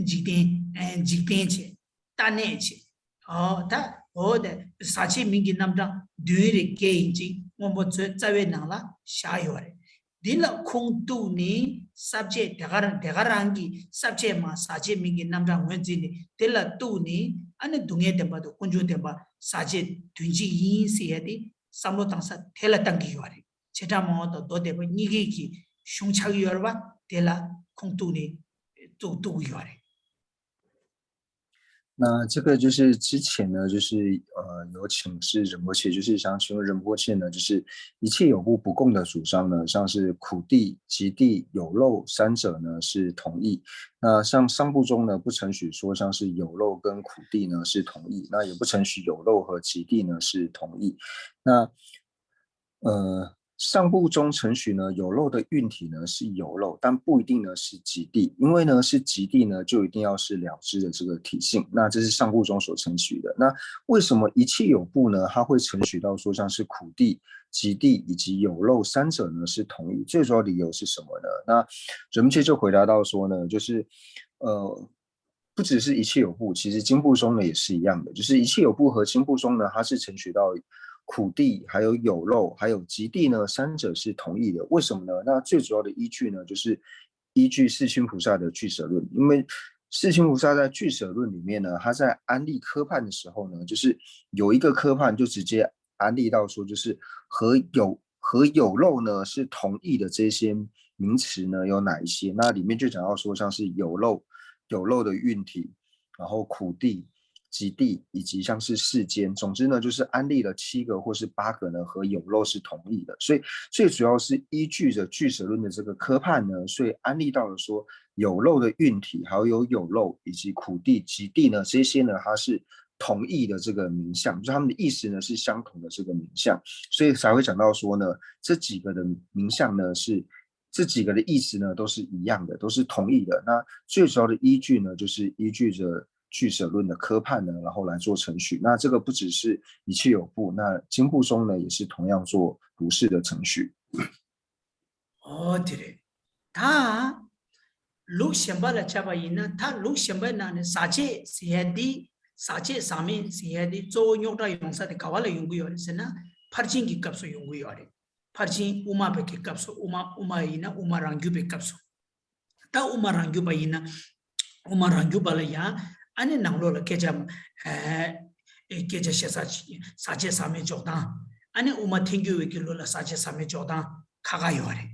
Speaker 2: 직대체 따내지 다 어데 사치 민기 남자 뒤에 게인지 뭐뭐 자외 나라 샤요레 딜라 콩투니 sabje 대가랑기 sabje마 사치 민기 남자 원진이 딜라 투니 아니 동해 대바도 군주 대바 사치 둔지 인시에디 삼로당사 텔라 당기 요레 제자모도 도대바 니기기 슝차기 요르바 딜라 콩투니 또 요레
Speaker 1: 那这个就是之前呢，就是有请示仁波切，就是想请问仁波切呢，就是一切有部不共的主张呢，像是苦地、极地、有漏三者呢是同意。那像上部中呢不承许说像是有漏跟苦地呢是同意，那也不承许有漏和极地呢是同意。那上部中承许呢有漏的运体呢是有漏，但不一定呢是极地，因为呢是极地呢就一定要是了知的这个体性，那这是上部中所承许的。那为什么一切有部呢它会承许到说像是苦地、极地以及有漏三者呢是同意？最主要理由是什么呢？那仁波切就回答到说呢，就是不只是一切有部，其实经部中呢也是一样的，就是一切有部和经部中呢它是承许到苦地还有有漏还有极地呢三者是同意的。为什么呢？那最主要的依据呢就是依据世亲菩萨的俱舍论，因为世亲菩萨在俱舍论里面呢，他在安立科判的时候呢，就是有一个科判就直接安立到说，就是和有漏呢是同义的这些名词呢有哪一些？那里面就讲到说，像是有漏的运体，然后苦地、极地，以及像是世间，总之呢，就是安利了7个或是8个呢和有漏是同义的。所以最主要是依据着俱舍论的这个科判呢，所以安利到了说有漏的运体，还有漏以及苦地、极地呢，这些呢它是同义的这个名相，就是他们的意思呢是相同的这个名相，所以才会讲到说呢，这几个的名相呢是。这几个的意思呢都是一样的，都是同义的。那最主要的依据呢，就是依据着俱舍论的科判呢，然后来做程序。那这个不只是一切有部，那经部中呢也是同样做如是的程序。
Speaker 2: 对，他lúc xem là cha bài na ta lúc xem na ne sache sihadi sache sami sihadi zo nyota yongsa de kawala yungu yore sena parjin ki kapso yungu yore parjin uma be ki kapso uma ina uma rangyu be kapso ta uma rangyu ba ina uma rangyu bala ya ane nanglo la keja keja sache sami jodan ane uma thingyu we ki lo la sache sami jodan kaga yore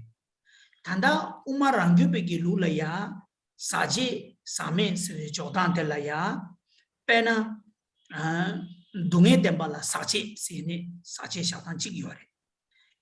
Speaker 2: tanda umar rangyu peki lula ya saje same se jodan de la ya pena dunge demba la saje se ne saje shatan chig yore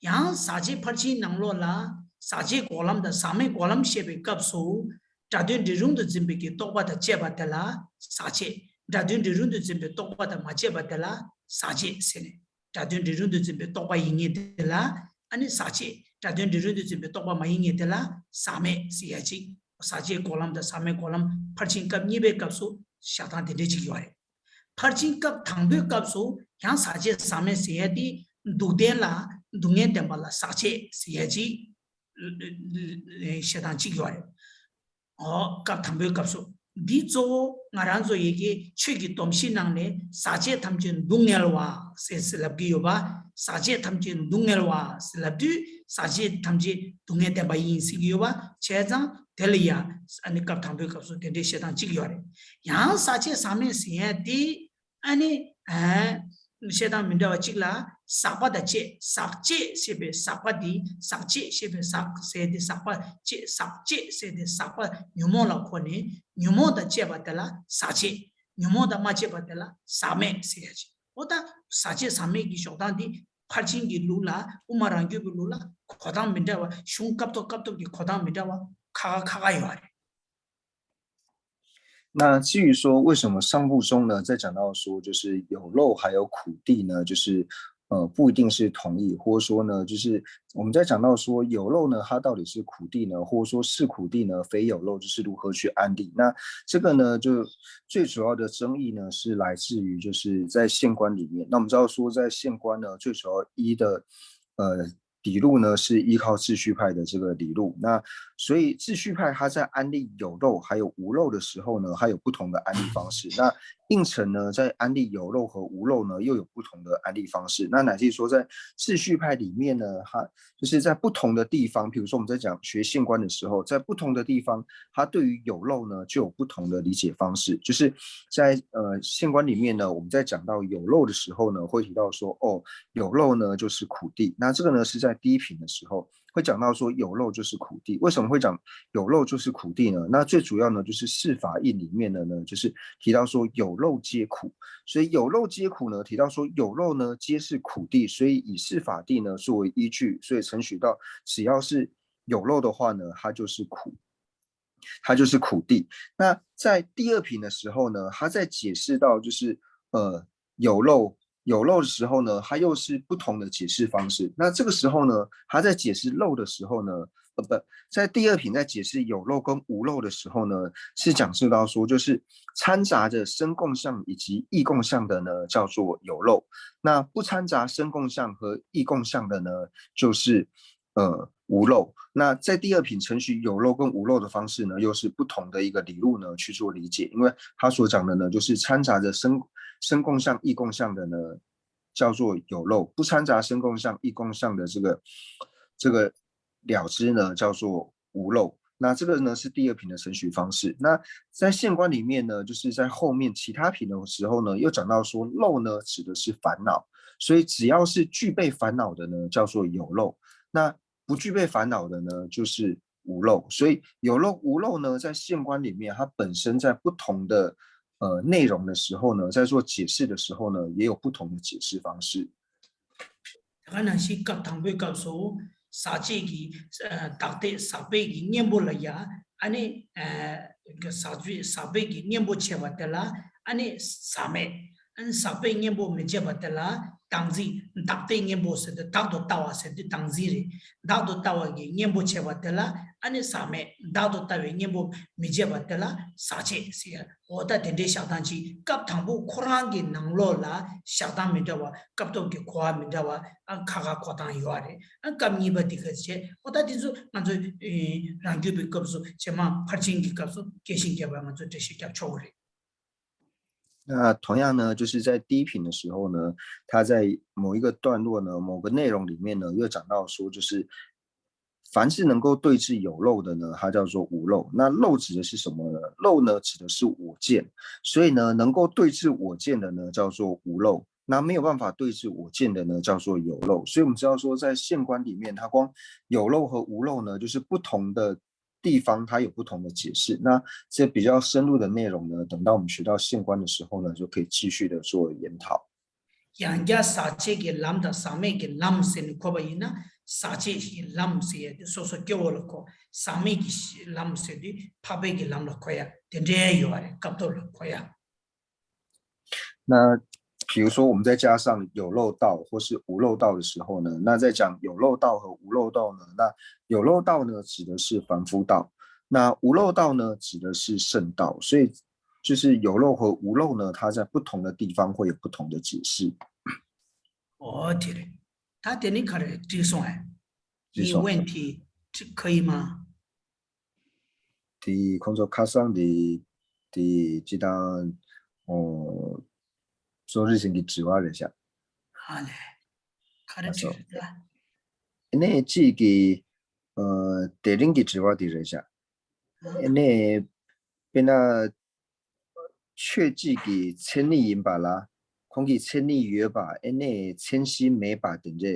Speaker 2: yang saje parchi nanglo la saje kolam da same kolam shebe kapso dadun de rung de zimbe ki tokba da cheba de la saje dadun de rung de zimbe tokba da ma cheba de la saje se ne dadun de rung de zimbe tokba yinge de la ani saje dadun de rung de zimbe tokba ma yinge de la same siyaji saje kolam da same kolam parchin kap nibe kapso shatan de ji yore parchin kap thangbe kapso yang saje same siyadi duden la dungen de bala saje siyaji shatan ji yore kap thangbe kapso di zo ngaranzo yegi chegi tomshi nangne saje thamjin dungelwa se selabgi yoba saje thamjin dungelwa selabdu saje thamji dungen de bayin sigiyoba chezang delya ani kap thangbe kapso de shatan ji yore yang saje same siyadi ani shaitan mindawa chikla sakpa da che sakche sebe sakpa di sakche sebe sede sakpa che sakche sede sakpa nyumo la kone nyumo da che batala sache nyumo da ma che batala same seyaji oda sache same ki shodan di parchin ki lula umarangyu ki lula kodang mindawa shung kapto ki kodang mindawa kaga yore
Speaker 1: 那至于说为什么上部中呢，在讲到说就是有漏还有苦地呢，就是不一定是同义，或者说呢，就是我们在讲到说有漏呢，它到底是苦地呢，或者说是苦地呢，非有漏，就是如何去安立。那这个呢，就最主要的争议呢，是来自于就是在宪观里面。那我们知道说在宪观呢，最主要一的理路呢是依靠秩序派的这个理路，那所以秩序派它在安立有漏还有无漏的时候呢，它有不同的安立方式。那应成呢在安立有漏和无漏呢又有不同的安立方式。那乃至于说在秩序派里面呢，它就是在不同的地方，比如说我们在讲学宪观的时候，在不同的地方，它对于有漏呢就有不同的理解方式。就是在宪观里面呢，我们在讲到有漏的时候呢，会提到说有漏呢就是苦地。那这个呢是在第一品的时候会讲到说有漏就是苦地。为什么会讲有漏就是苦地呢？那最主要呢就是释法印里面的呢就是提到说有漏皆苦，所以有漏皆苦呢提到说有漏呢皆是苦地，所以以释法地呢作为依据，所以承许到只要是有漏的话呢，它就是苦。它就是苦地。那在第二品的时候呢，他在解释到就是有漏的时候呢，它又是不同的解释方式。那这个时候呢，他在解释漏的时候呢，在第二品在解释有漏跟无漏的时候呢，是讲述到说，就是掺杂着生共相以及异共相的呢，叫做有漏；那不掺杂生共相和异共相的呢，就是无漏。那在第二品承许有漏跟无漏的方式呢，又是不同的一个理路呢去做理解，因为他所讲的呢，就是掺杂着生共相、异共相的呢，叫做有漏；不掺杂生共相、异共相的这个了知呢，叫做无漏。那这个呢是第二品的承许方式。那在宪观里面呢，就是在后面其他品的时候呢，又讲到说漏呢指的是烦恼，所以只要是具备烦恼的呢，叫做有漏；那不具备烦恼的呢，就是无漏。所以有漏无漏呢，在现观里面，它本身在不同的内容的时候呢，在做解释的时候呢，也有不同的解释方式。
Speaker 2: 可能是cấp thằng với cấp số sa chế cái đặc biệt sa bê cái niệm bộ là ya anh cái sa bê cái niệm bộ chế vật là anh sa mẹ anh sa bê niệm bộ mình chế vật là tăng gì đặc biệt niệm bộ sẽ đặc độ tao sẽ tăng gì đấy đặc độ tao cái niệm bộ chế vật là anh sa mẹ đặc độ tao cái niệm bộ mình chế vật là sa chế sẽ ở đây đến đây sáng chỉ cấp thằng bộ Quran cái năng lo là sáng mình đâu cấp độ cái Quran mình đâu ang khaga khotang yuare ang kamni ba dikhache oda dizu manzo rangyu bi kapsu chema pharching ki kapsu keshin ke ba manzo de shikap chogre
Speaker 1: 那同样呢，就是在第一品的时候呢，它在某一个段落呢，某个内容里面呢，又讲到说，就是凡是能够对治有漏的呢，它叫做无漏。那漏指的是什么呢？漏呢指的是我见，所以呢，能够对治我见的呢，叫做无漏。那没有办法对治我见的呢，叫做有漏。所以我们知道说，在现观里面，它光有漏和无漏呢，就是不同的地方，它有不同的解释。那这比较深入的内容呢，等到我们学到现观的时候呢，就可以继续的做研讨。
Speaker 2: yangya sache ke lam da same ke lam sen ko ba ina sache ke lam se so so kyo lo ko same ke lam se di phabe ke lam lo ko ya de de yo are kap to lo ko ya
Speaker 1: 那比如说我们再加上有漏道或是无漏道的时候呢，那在讲有漏道和无漏道呢，那有漏道呢指的是凡夫道，那无漏道呢指的是圣道，所以就是有漏和无漏呢，它在不同的地方会有不同的解释。
Speaker 2: 哦对了他点你看的这种哎你
Speaker 1: 这种
Speaker 2: 问题这可以吗
Speaker 1: 的工作卡上的这档昨日星期指话一下，
Speaker 2: 好嘞看的这个
Speaker 1: 那这个第零个指话的一下，那边那确记给千里银把啦，空气千里约把，那千禧没把等着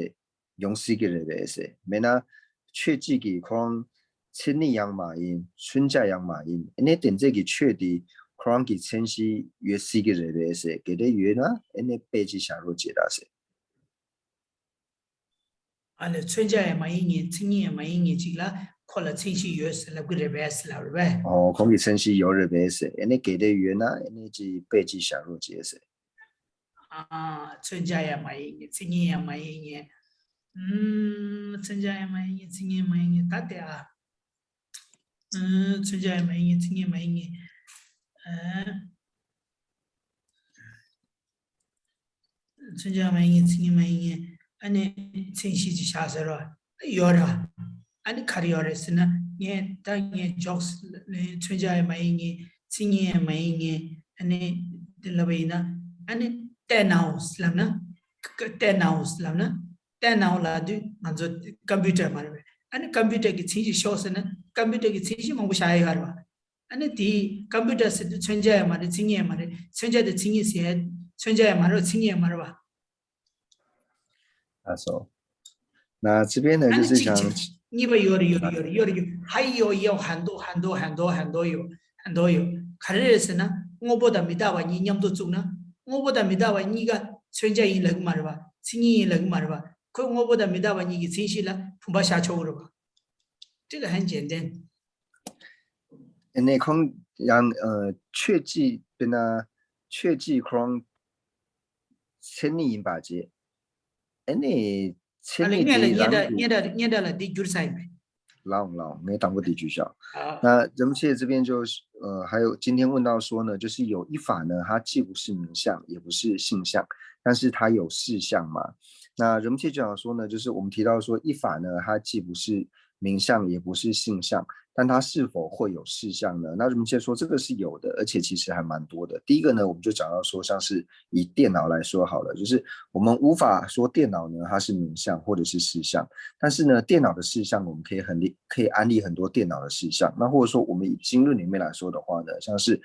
Speaker 1: 用四个人的是，没那确记给空千里养马音，春假养马音，那等这个确的。可给千禧约四个人的是，给的约呢，那背景下入解答是。
Speaker 2: 啊，那春节也没一年，今年也没一年去了，过了春节月是了，过礼拜是了，对呗？
Speaker 1: 哦，空给千禧有日白是，那给的约呢，那就背景下入解是。
Speaker 2: 啊，春节也没一年，今年也没一年，春节也没一年，今年没一年，大的啊，春节也没一年，今年没一年。春节没一，今年没一，俺那春熙就下手了，有的，俺那看的有的是呢，你当年就是春节也没一，今年也没一，俺那的那边呢，俺那电脑是啷呢？电脑是啷呢？电脑啦就按照 computer 嘛的，俺那 computer 的春熙小时呢，computer 的春熙忙不下一个了吧？俺那第 computer 是春节嘛的，今年嘛的，春节的今年是。春节嘛，今年嘛是吧？
Speaker 1: 啊，说，那这边呢就是想，
Speaker 2: 你们有还有很多有，可是是呢，我不得没到话你念不住呢，我不得没到话你个春节一人嘛是吧？今年一人嘛是吧？可我不得没到话你个春熙了，恐怕下秋了吧？这个很简单。
Speaker 1: 那空让确记边呢？确记空。千里银把节，那千里的
Speaker 2: 念的了第九赛没？
Speaker 1: 老，没当过地区校。那人们切这边就是还有今天问到说呢，就是有一法呢，它既不是名相，也不是性相，但是它有事相嘛。那人们切讲说呢，就是我们提到说一法呢，它既不是名相，也不是性相。但它是否会有事项呢？那我们先说这个是有的，而且其实还蛮多的。第一个呢，我们就讲到说，像是以电脑来说好了，就是我们无法说电脑呢它是名相或者是事项，但是呢，电脑的事项我们可以安利很多电脑的事项。那或者说我们以经论里面来说的话呢，像是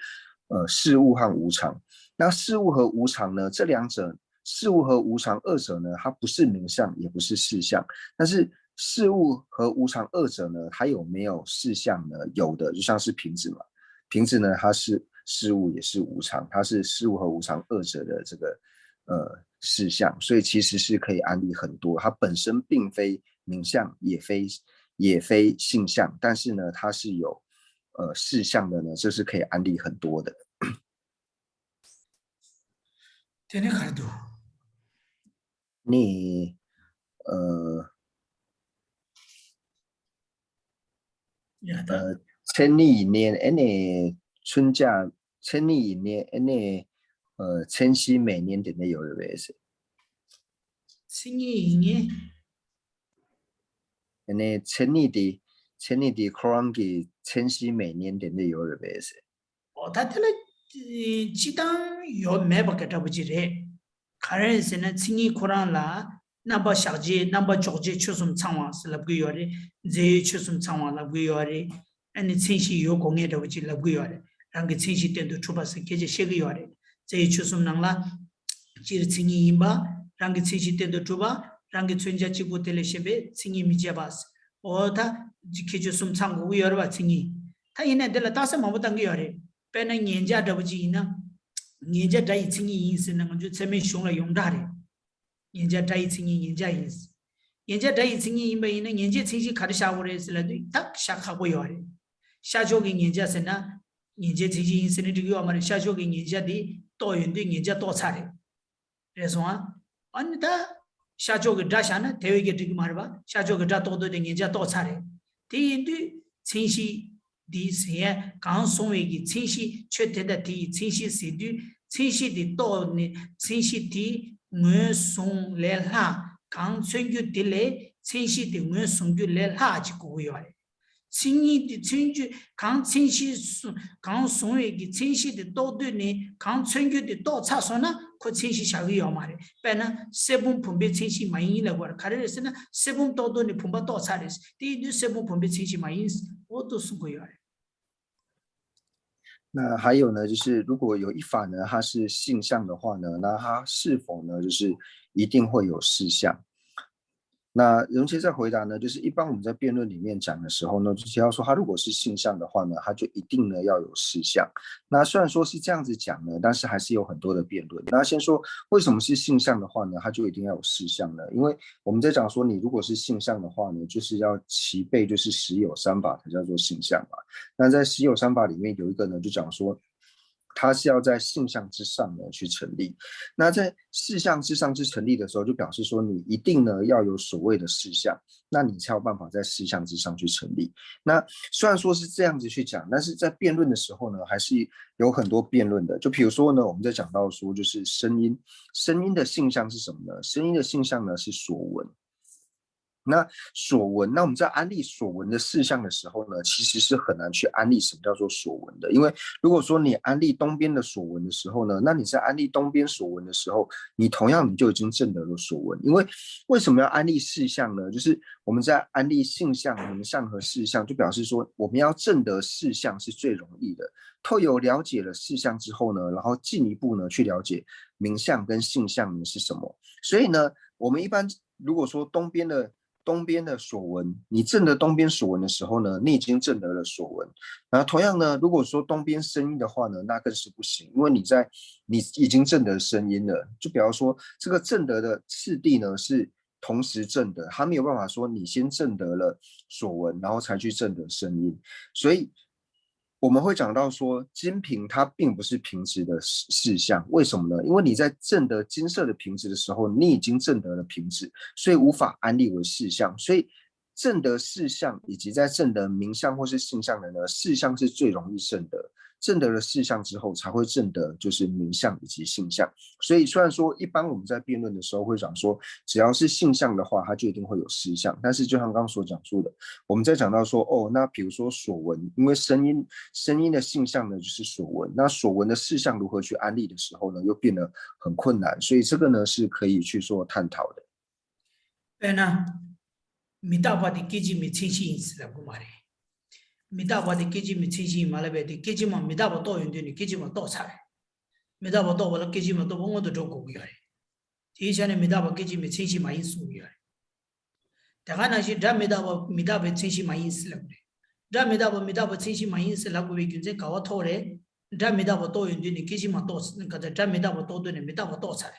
Speaker 1: 事物和无常。那事物和无常呢，这两者事物和无常二者呢，它不是名相，也不是事相。但是事物和无常二者呢，它有没有事相呢？有的，就像是瓶子嘛，瓶子呢，它是事物也是无常，它是事物和无常二者的这个事相，所以其实是可以安立很多。它本身并非名相，也非性相，但是呢，它是有事相的呢，这是可以安立很多的。
Speaker 2: 되네 가도.
Speaker 1: 니
Speaker 2: 야다.
Speaker 1: 천리인의 애네 춘자 천리인의 애네 천시每年 되네 요르베스
Speaker 2: 승인이
Speaker 1: 애네 천리디 크랑기 천시 每年 되네 요르베스
Speaker 2: 다들 지당 요 매버게 잡지래. 가르스는 승이 코란라 남바 샤지 남바 조지 추숨 창와스 랍고요리 제 추숨 창와 랍고요리 아니 신시 요 공에 잡지 랍고요리 랑게 신시 때도 추바스 계제 셰고요리 제 추숨 낭라 지 승이 임바 랑게 신시 때도 추바 랑게 춘자 지고 텔레셰베 승이 미자바스 오다 지케주 숨 창고 요르바 승이 타 이네들 다서 마부당겨요리 빼는 년자 잡지나 년자 다이 승이 인스는 건주 세면 숑라 용다리 년자 다이 승이 년자 인스 년자 다이 승이 임바이는 년자 승시 가르샤고레스라도 딱 샤하고 요리 샤조기 년자세나 년자 승시 인스는 되고 아마 샤조기 년자디 또연도 년자 또 차례 그래서 안다 샤조기 다샤나 대외게 되기 말봐 샤조기 다 또도 년자 또 차례 대인도 승시 디스에 강송외기 진시 최대다 디 진시 시디 진시디 또니 진시디 뇌송 레하 강천규 딜레 진시디 뇌송규 레하 지고요 진이디 진주 강진시 강송외기 진시디 또드니 강천규디 또 차서나 그 진시 샤위요 말에 빼나 세분 분배 진시 마인이라고 할 가르스나 세분 또드니 분바 또 차레스 디디 세분 분배 진시 마인我都是会员。
Speaker 1: 那还有呢，就是如果有一法呢，它是性相的话呢，那它是否呢，就是一定会有事相？那荣谦在回答呢，就是一般我们在辩论里面讲的时候呢，就提到说，它如果是性相的话呢，它就一定呢要有事相。那虽然说是这样子讲呢，但是还是有很多的辩论。那先说为什么是性相的话呢，它就一定要有事相呢？因为我们在讲说，你如果是性相的话呢，就是要齐备就是实有三法才叫做性相嘛。那在实有三法里面有一个呢，就讲说，它是要在性相之上呢去成立。那在事相之上之成立的时候，就表示说你一定呢要有所谓的事相，那你才有办法在事相之上去成立。那虽然说是这样子去讲，但是在辩论的时候呢，还是有很多辩论的。就比如说呢，我们在讲到说就是声音，声音的性相是什么呢？声音的性相呢是所闻。那所闻，那我们在安立所闻的事项的时候呢，其实是很难去安立什么叫做所闻的。因为如果说你安立东边的所闻的时候呢，那你在安立东边所闻的时候，你同样你就已经证得了所闻。因为为什么要安立事项呢？就是我们在安立性相、名相和事项，就表示说我们要证得事项是最容易的。透有了解了事项之后呢，然后进一步呢去了解名相跟性相是什么。所以呢，我们一般如果说东边的所闻，你证得东边所闻的时候呢，你已经证得了所闻。然后同样呢，如果说东边声音的话呢，那更是不行，因为你已经证得声音了。就比方说，这个证得的次第呢是同时证得，他没有办法说你先证得了所闻，然后才去证得声音。所以我们会讲到说，金瓶它并不是瓶子的事项，为什么呢？因为你在证得金色的瓶子的时候，你已经证得了瓶子，所以无法安立为事项。所以证得事项以及在证得名相或是性相的呢，事项是最容易证得。证得了事项之后，才会证得就是名相以及性相。所以虽然说一般我们在辩论的时候会讲说，只要是性相的话，它就一定会有事项。但是就像刚刚所讲述的，我们在讲到说，哦，那比如说所闻，因为声音的性相呢就是所闻，那所闻的事项如何去安立的时候呢，又变得很困难。所以这个呢是可以去做探讨的。
Speaker 2: 对呢，米大巴的基金没清晰意思了，不嘛的。미다바 디 깨지미 치지 말아베 디 깨지마 미다바 또 연되니 깨지마 또 차래 미다바 또 벌 깨지마 또 뭔가도 좋고 그래 以前的没大把给你们清晰满意送呀，但看那些咱没大把清晰满意死了的，咱没大把清晰满意死了，我们现在搞我拖嘞，咱没大把多用的，你给起码多，那个咱没大把多的，没大把多出来，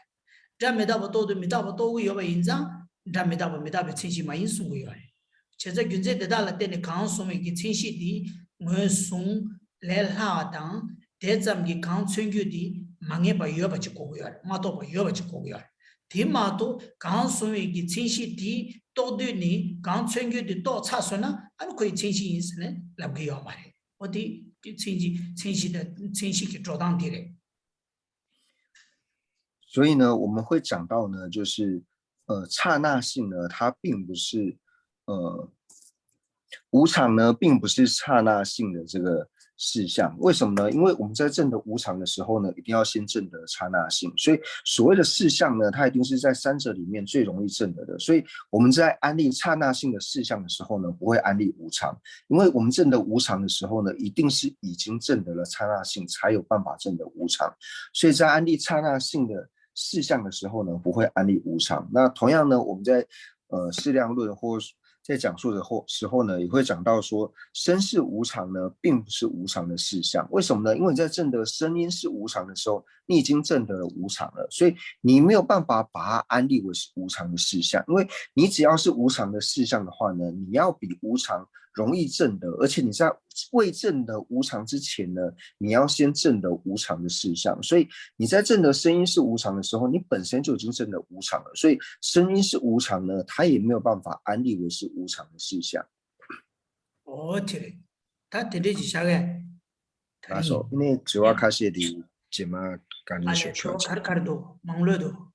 Speaker 2: 咱没大把多的，没大把多个要把印章，咱没大把清晰满意送过来，现在现在得到了等你刚送一个清晰的，我送来拉当，得咱们刚春秋的，马上把要把去过来，马多把要把去过来。提马都刚所谓的清晰的多对你刚穿越的多差算呢，俺可以清晰意思呢，来不要嘛的，我的清晰给做当地的。
Speaker 1: 所以呢，我们会讲到呢，就是刹那性呢，它并不是无常呢，并不是刹那性的这个事项。为什么呢？因为我们在证得无常的时候呢，一定要先证得刹那性。所以所谓的事项呢，它一定是在三者里面最容易证得的。所以我们在安立刹那性的事项的时候呢，不会安立无常，因为我们证得无常的时候呢，一定是已经证得了刹那性，才有办法证得无常。所以在安立刹那性的事项的时候呢，不会安立无常。那同样呢，我们在释量论或在讲述的时候呢，也会讲到说，生是无常呢，并不是无常的事项。为什么呢？因为你在证得声音是无常的时候，你已经证得了无常了，所以你没有办法把它安立为是无常的事项。因为你只要是无常的事项的话呢，你要比无常容易证得，而且你在未证得无常之前呢，你要先证得无常的事项。所以你在证得声音是无常的时候，你本身就已经证得无常了，所以声音是无常呢，它也没有办法安立为是无常的事项。
Speaker 2: 哦，对的，他对的是啥个？
Speaker 1: 那时候因为主要开始的节目干的学校，
Speaker 2: 卡多，忙了多，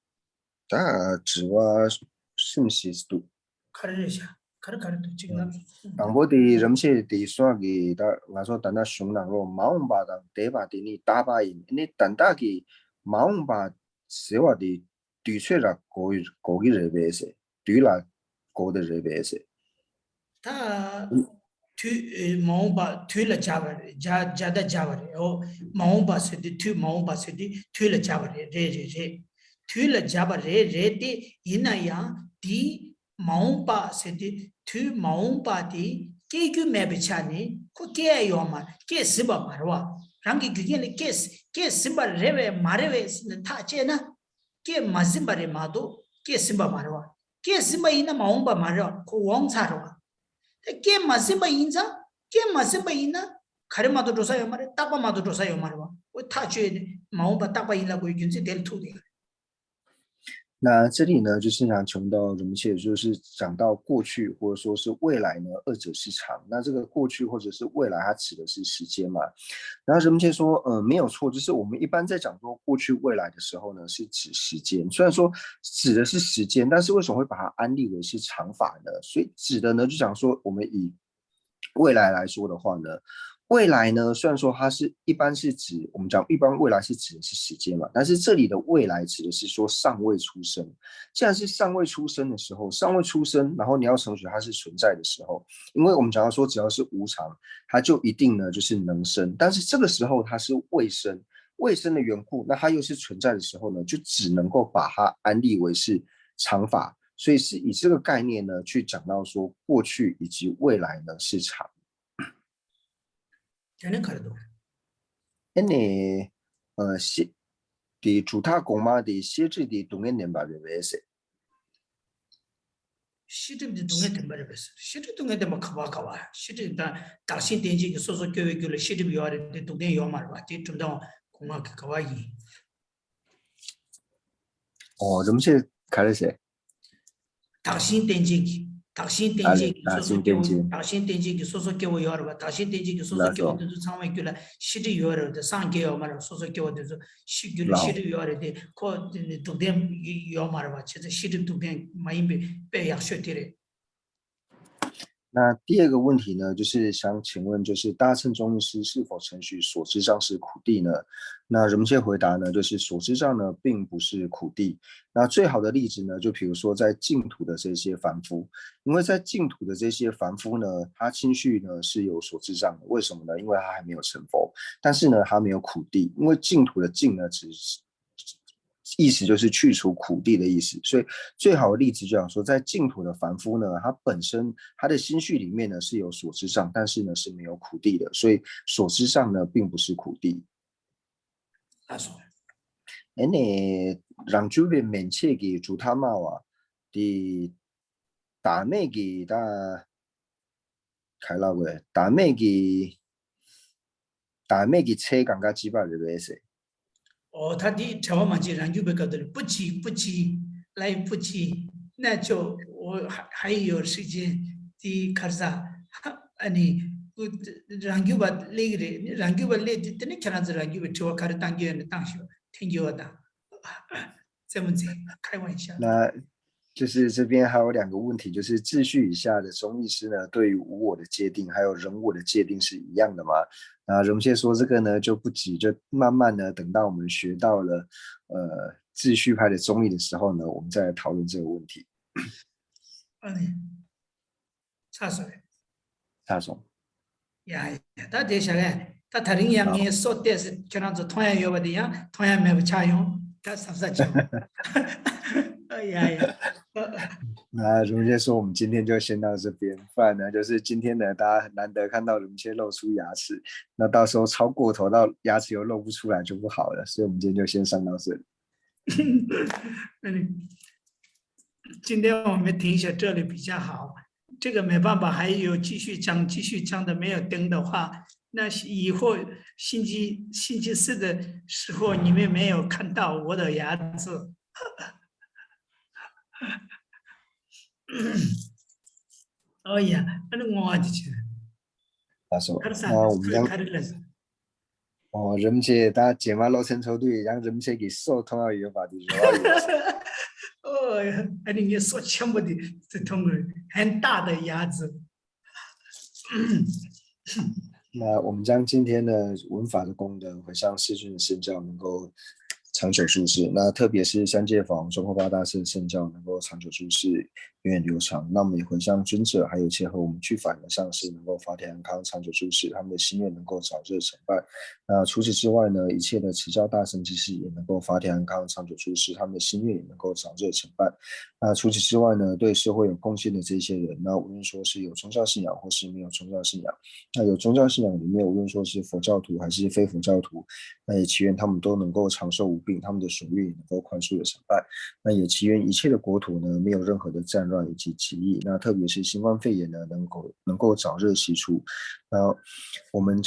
Speaker 1: 但主要是不是都？
Speaker 2: 卡了一下，卡多，这个。
Speaker 1: 当我的人些的说给他，我说等他熊人咯，毛把的对吧的你打把赢，你等他给毛把是话的的确啦，过个人别是，对啦，过的人别是。
Speaker 2: 他推毛把推了加吧的，加的加吧的，哦，毛把是的推毛把是的推了加吧的，推了加吧的，因那样的毛把是的推毛把的，这个没被查呢，可给要嘛，给是吧嘛的话，让给的给是吧认为嘛认为是他这呢，给嘛是吧的嘛都给是吧嘛的话，给是吧因那毛把嘛的，可往差的话。के मसिबा इंजा के मसिबा इना खरे मातो डोसा यो मारे तापा मातो डोसा यो मारे वो था चे माऊ बा तापा इला कोई किन से देल थू दे
Speaker 1: 那这里呢，就是想穷到人们也就是讲到过去或者说是未来呢，二者是常。那这个过去或者是未来，它指的是时间嘛。然后人们说，没有错，就是我们一般在讲说过去未来的时候呢，是指时间。虽然说指的是时间，但是为什么会把它安立为是常法呢？所以指的呢，就讲说我们以未来来说的话呢。未来呢，虽然说它是一般是指我们讲一般未来是指的是时间嘛，但是这里的未来指的是说尚未出生。既然是尚未出生的时候，尚未出生，然后你要承许它是存在的时候，因为我们讲到说只要是无常，它就一定呢就是能生，但是这个时候它是未生，未生的缘故，那它又是存在的时候呢，就只能够把它安立为是常法，所以是以这个概念呢去讲到说过去以及未来呢是常。
Speaker 2: 真可多。
Speaker 1: 你的主塔公嘛的写字的东眼点吧别别是。
Speaker 2: 写字的东眼点吧别是，写字东眼点吧可哇，写字大新电视说教育了，写字要的东眼要嘛吧，这中到公啊可哇伊。
Speaker 1: 哦，怎么是开了谁？
Speaker 2: 大新电视机。大新电视给说给我要了吧？大新电视给说给我就是常外给了，写的要了的上给要嘛了，说给我就是写给了写的要了的，可重点要嘛了吧？其实写的重点没被压学的嘞。
Speaker 1: 那第二个问题呢，就是想请问，就是大乘中医师是否承许所知障是苦地呢？那人们先回答呢，就是所知障呢并不是苦地。那最好的例子呢，就比如说在净土的这些凡夫，因为在净土的这些凡夫呢，他心绪呢是有所知障的，为什么呢？因为他还没有成佛，但是呢他没有苦地，因为净土的净呢意思就是去除苦地的意思。所以最好的例子就讲说，在净土的凡夫呢，他本身他的心绪里面呢是有所知上，但是呢是没有苦地的，所以所知上呢并不是苦地。呢，让这边面切给主他妈哇的大妹给他开了个大妹给车刚刚几百的意思。
Speaker 2: 他的台湾嘛，既然就被搞的不急来不及，那就我还有时间的卡萨，你让就把累的，让就把累的，等你看到这让就把车开始当机的当学，挺久的，这么子开玩笑。
Speaker 1: 那就是这边还有2个问题，就是秩序以下的中医师呢，对于无我的界定还有人我的界定是一样的吗？荣谢说这个呢就不急，就慢慢的等到我们学到了秩序派的中医的时候呢，我们再来讨论这个问题。
Speaker 2: 差说。
Speaker 1: 大总。
Speaker 2: 呀，他接下来他他人家也说的是，就那种同样有的样，同样没有恰用，他是不是就？哎呀。
Speaker 1: 那荣谦说我们今天就先到这边，不然呢就是今天呢大家难得看到荣谦露出牙齿，那到时候超过头到牙齿又露不出来就不好了，所以我们今天就先上到这里。
Speaker 2: 今天我们停下这里比较好，这个没办法，还有继续讲的没有灯的话，那以后星期4的时候你们没有看到我的牙齿。哦呀，那我的去。
Speaker 1: 那我们将人们大家睫毛露成抽对，让人们给手通到有把的
Speaker 2: 哦呀，你说全部的这通很大的牙齿。
Speaker 1: 那我们将今天的文法的功德回向世尊的圣教能够长久住世，那特别是三界法王中后八大圣圣教能够长久住世，源远流长。那我们也回向尊者，还有一切和我们去法的上师能够法体安康，长久住世，他们的心愿能够早日成办。那除此之外呢，一切的持教大圣之士也能够法体安康，长久住世，他们的心愿也能够早日成办。那除此之外呢，对社会有贡献的这些人，那无论说是有宗教信仰或是没有宗教信仰，那有宗教信仰里面，无论说是佛教徒还是非佛教徒，那也祈愿他们都能够长寿无病，他们的所愿也能够宽恕的成办。那也祈愿一切的国土呢，没有任何的战乱以及歧义。那特别是新冠肺炎呢，能够早日息除。那我们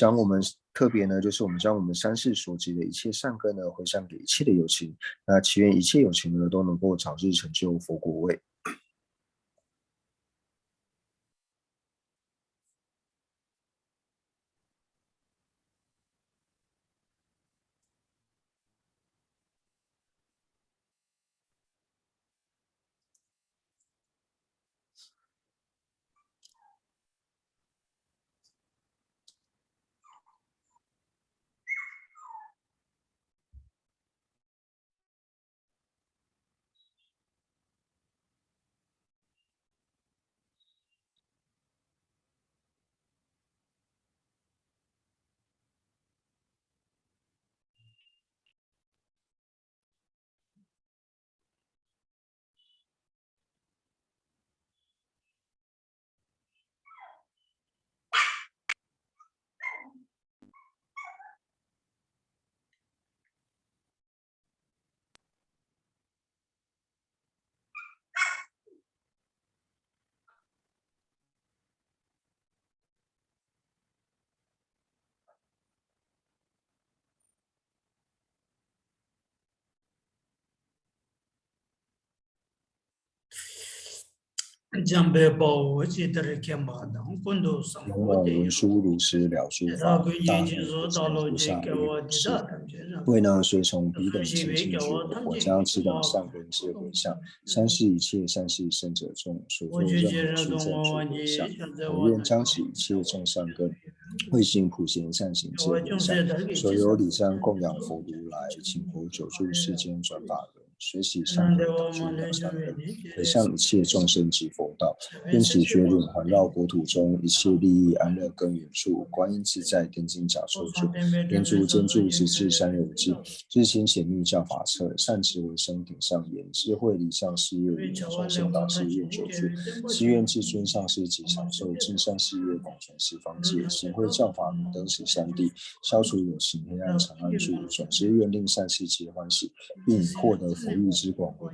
Speaker 1: 特别呢，就是我们将我们三世所积的一切善根呢，回向给一切的有情。那祈愿一切有情呢，都能够早日成就佛国位。
Speaker 2: 将被保护起的人看马当滚度生
Speaker 1: 永往
Speaker 2: 活的
Speaker 1: 文殊如是了诸
Speaker 2: 他
Speaker 1: 法，
Speaker 2: 归结接
Speaker 1: 大悲
Speaker 2: 受到了
Speaker 1: 普
Speaker 2: 这个
Speaker 1: 萨亦
Speaker 2: 我的
Speaker 1: 如是。
Speaker 2: 他们觉得，
Speaker 1: 为呢随从彼等
Speaker 2: 是为给
Speaker 1: 清净觉，我
Speaker 2: 我他们这
Speaker 1: 将此等
Speaker 2: 个
Speaker 1: 善根智回向，三世一切善事圣者众所
Speaker 2: 我就
Speaker 1: 作任
Speaker 2: 接着从
Speaker 1: 何殊胜诸
Speaker 2: 我
Speaker 1: 回向，
Speaker 2: 的选择
Speaker 1: 我
Speaker 2: 我的
Speaker 1: 愿将此一切众善根，慧心普贤善行智
Speaker 2: 我
Speaker 1: 回向，
Speaker 2: 就是的给
Speaker 1: 所
Speaker 2: 接受
Speaker 1: 有礼赞供养佛如来，请佛久住世间转法轮。随喜上人等诸妙善根，回向一切众生及佛道，愿其学论环绕国土中一切利益安乐根源处，观音自在天津甲受处，莲足坚柱直至三有际，日心显密教法册，善持为生顶上言，智慧离相事业语，众生导师愿久住，誓愿至尊上师及长寿，金山事业广传十方界，行慧教法明灯十三地，消除有情黑暗长暗处，总之愿令善事皆欢喜，并以获得福裕之广为。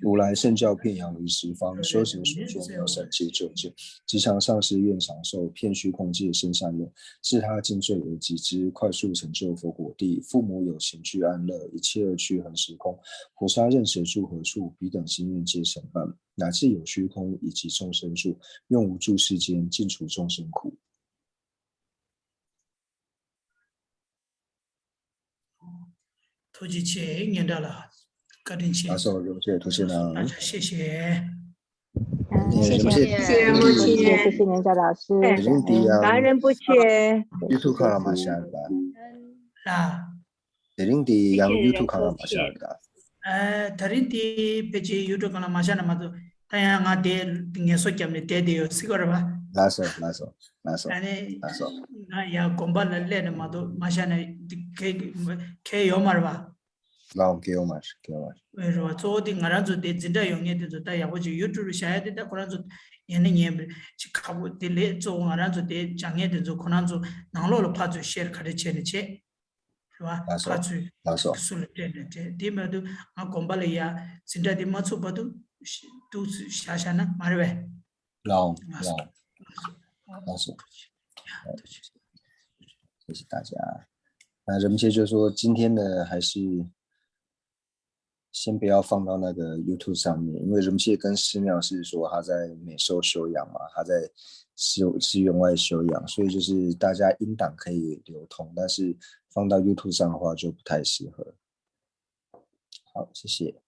Speaker 1: 如来圣教遍扬于十方，修行所作妙善皆就见，吉祥上师愿长寿，遍虚空界生善乐，自他尽罪而极之，快速成就佛果地。父母有情具安乐，一切恶趣恒时空。菩萨任谁住何处，彼等心愿皆成办。乃至有虚空以及众生住，用无住世间，尽除众生苦。
Speaker 2: 突击切念到了，个人切。
Speaker 1: 阿寿刘谢图谢呢？
Speaker 2: 谢谢。
Speaker 4: 谢谢母亲，谢谢年教老师，达人不缺。
Speaker 1: YouTube 看了马下的。
Speaker 2: 啊。
Speaker 1: Terinti yang YouTube 看了马下的。
Speaker 2: Terinti peci YouTube 看了马下的嘛都，但係我哋平時所講嘅爹哋識過吧？
Speaker 1: 拉手。
Speaker 2: 那要公辦了練的嘛都馬下呢，可以有嘛吧？
Speaker 1: 老給我嘛。
Speaker 2: 為什麼做的我讓做的真的用嘅的做，但係我就 YouTube 下來的，可能做人哋嘢去考的嚟做，我讓做的講嘢的做，可能做哪路了怕做 share 開的錢的錢。是吧？怕做數了點的，點麼都我公辦了呀，真的點麼做不都下下呢？嘛對不？
Speaker 1: 老手，谢谢大家。那人们就说今天呢，还是先不要放到那个 YouTube 上面，因为人们跟寺庙是说他在美受修养嘛，他在寺院外修养，所以就是大家音档可以流通，但是放到 YouTube 上的话就不太适合。好，谢谢。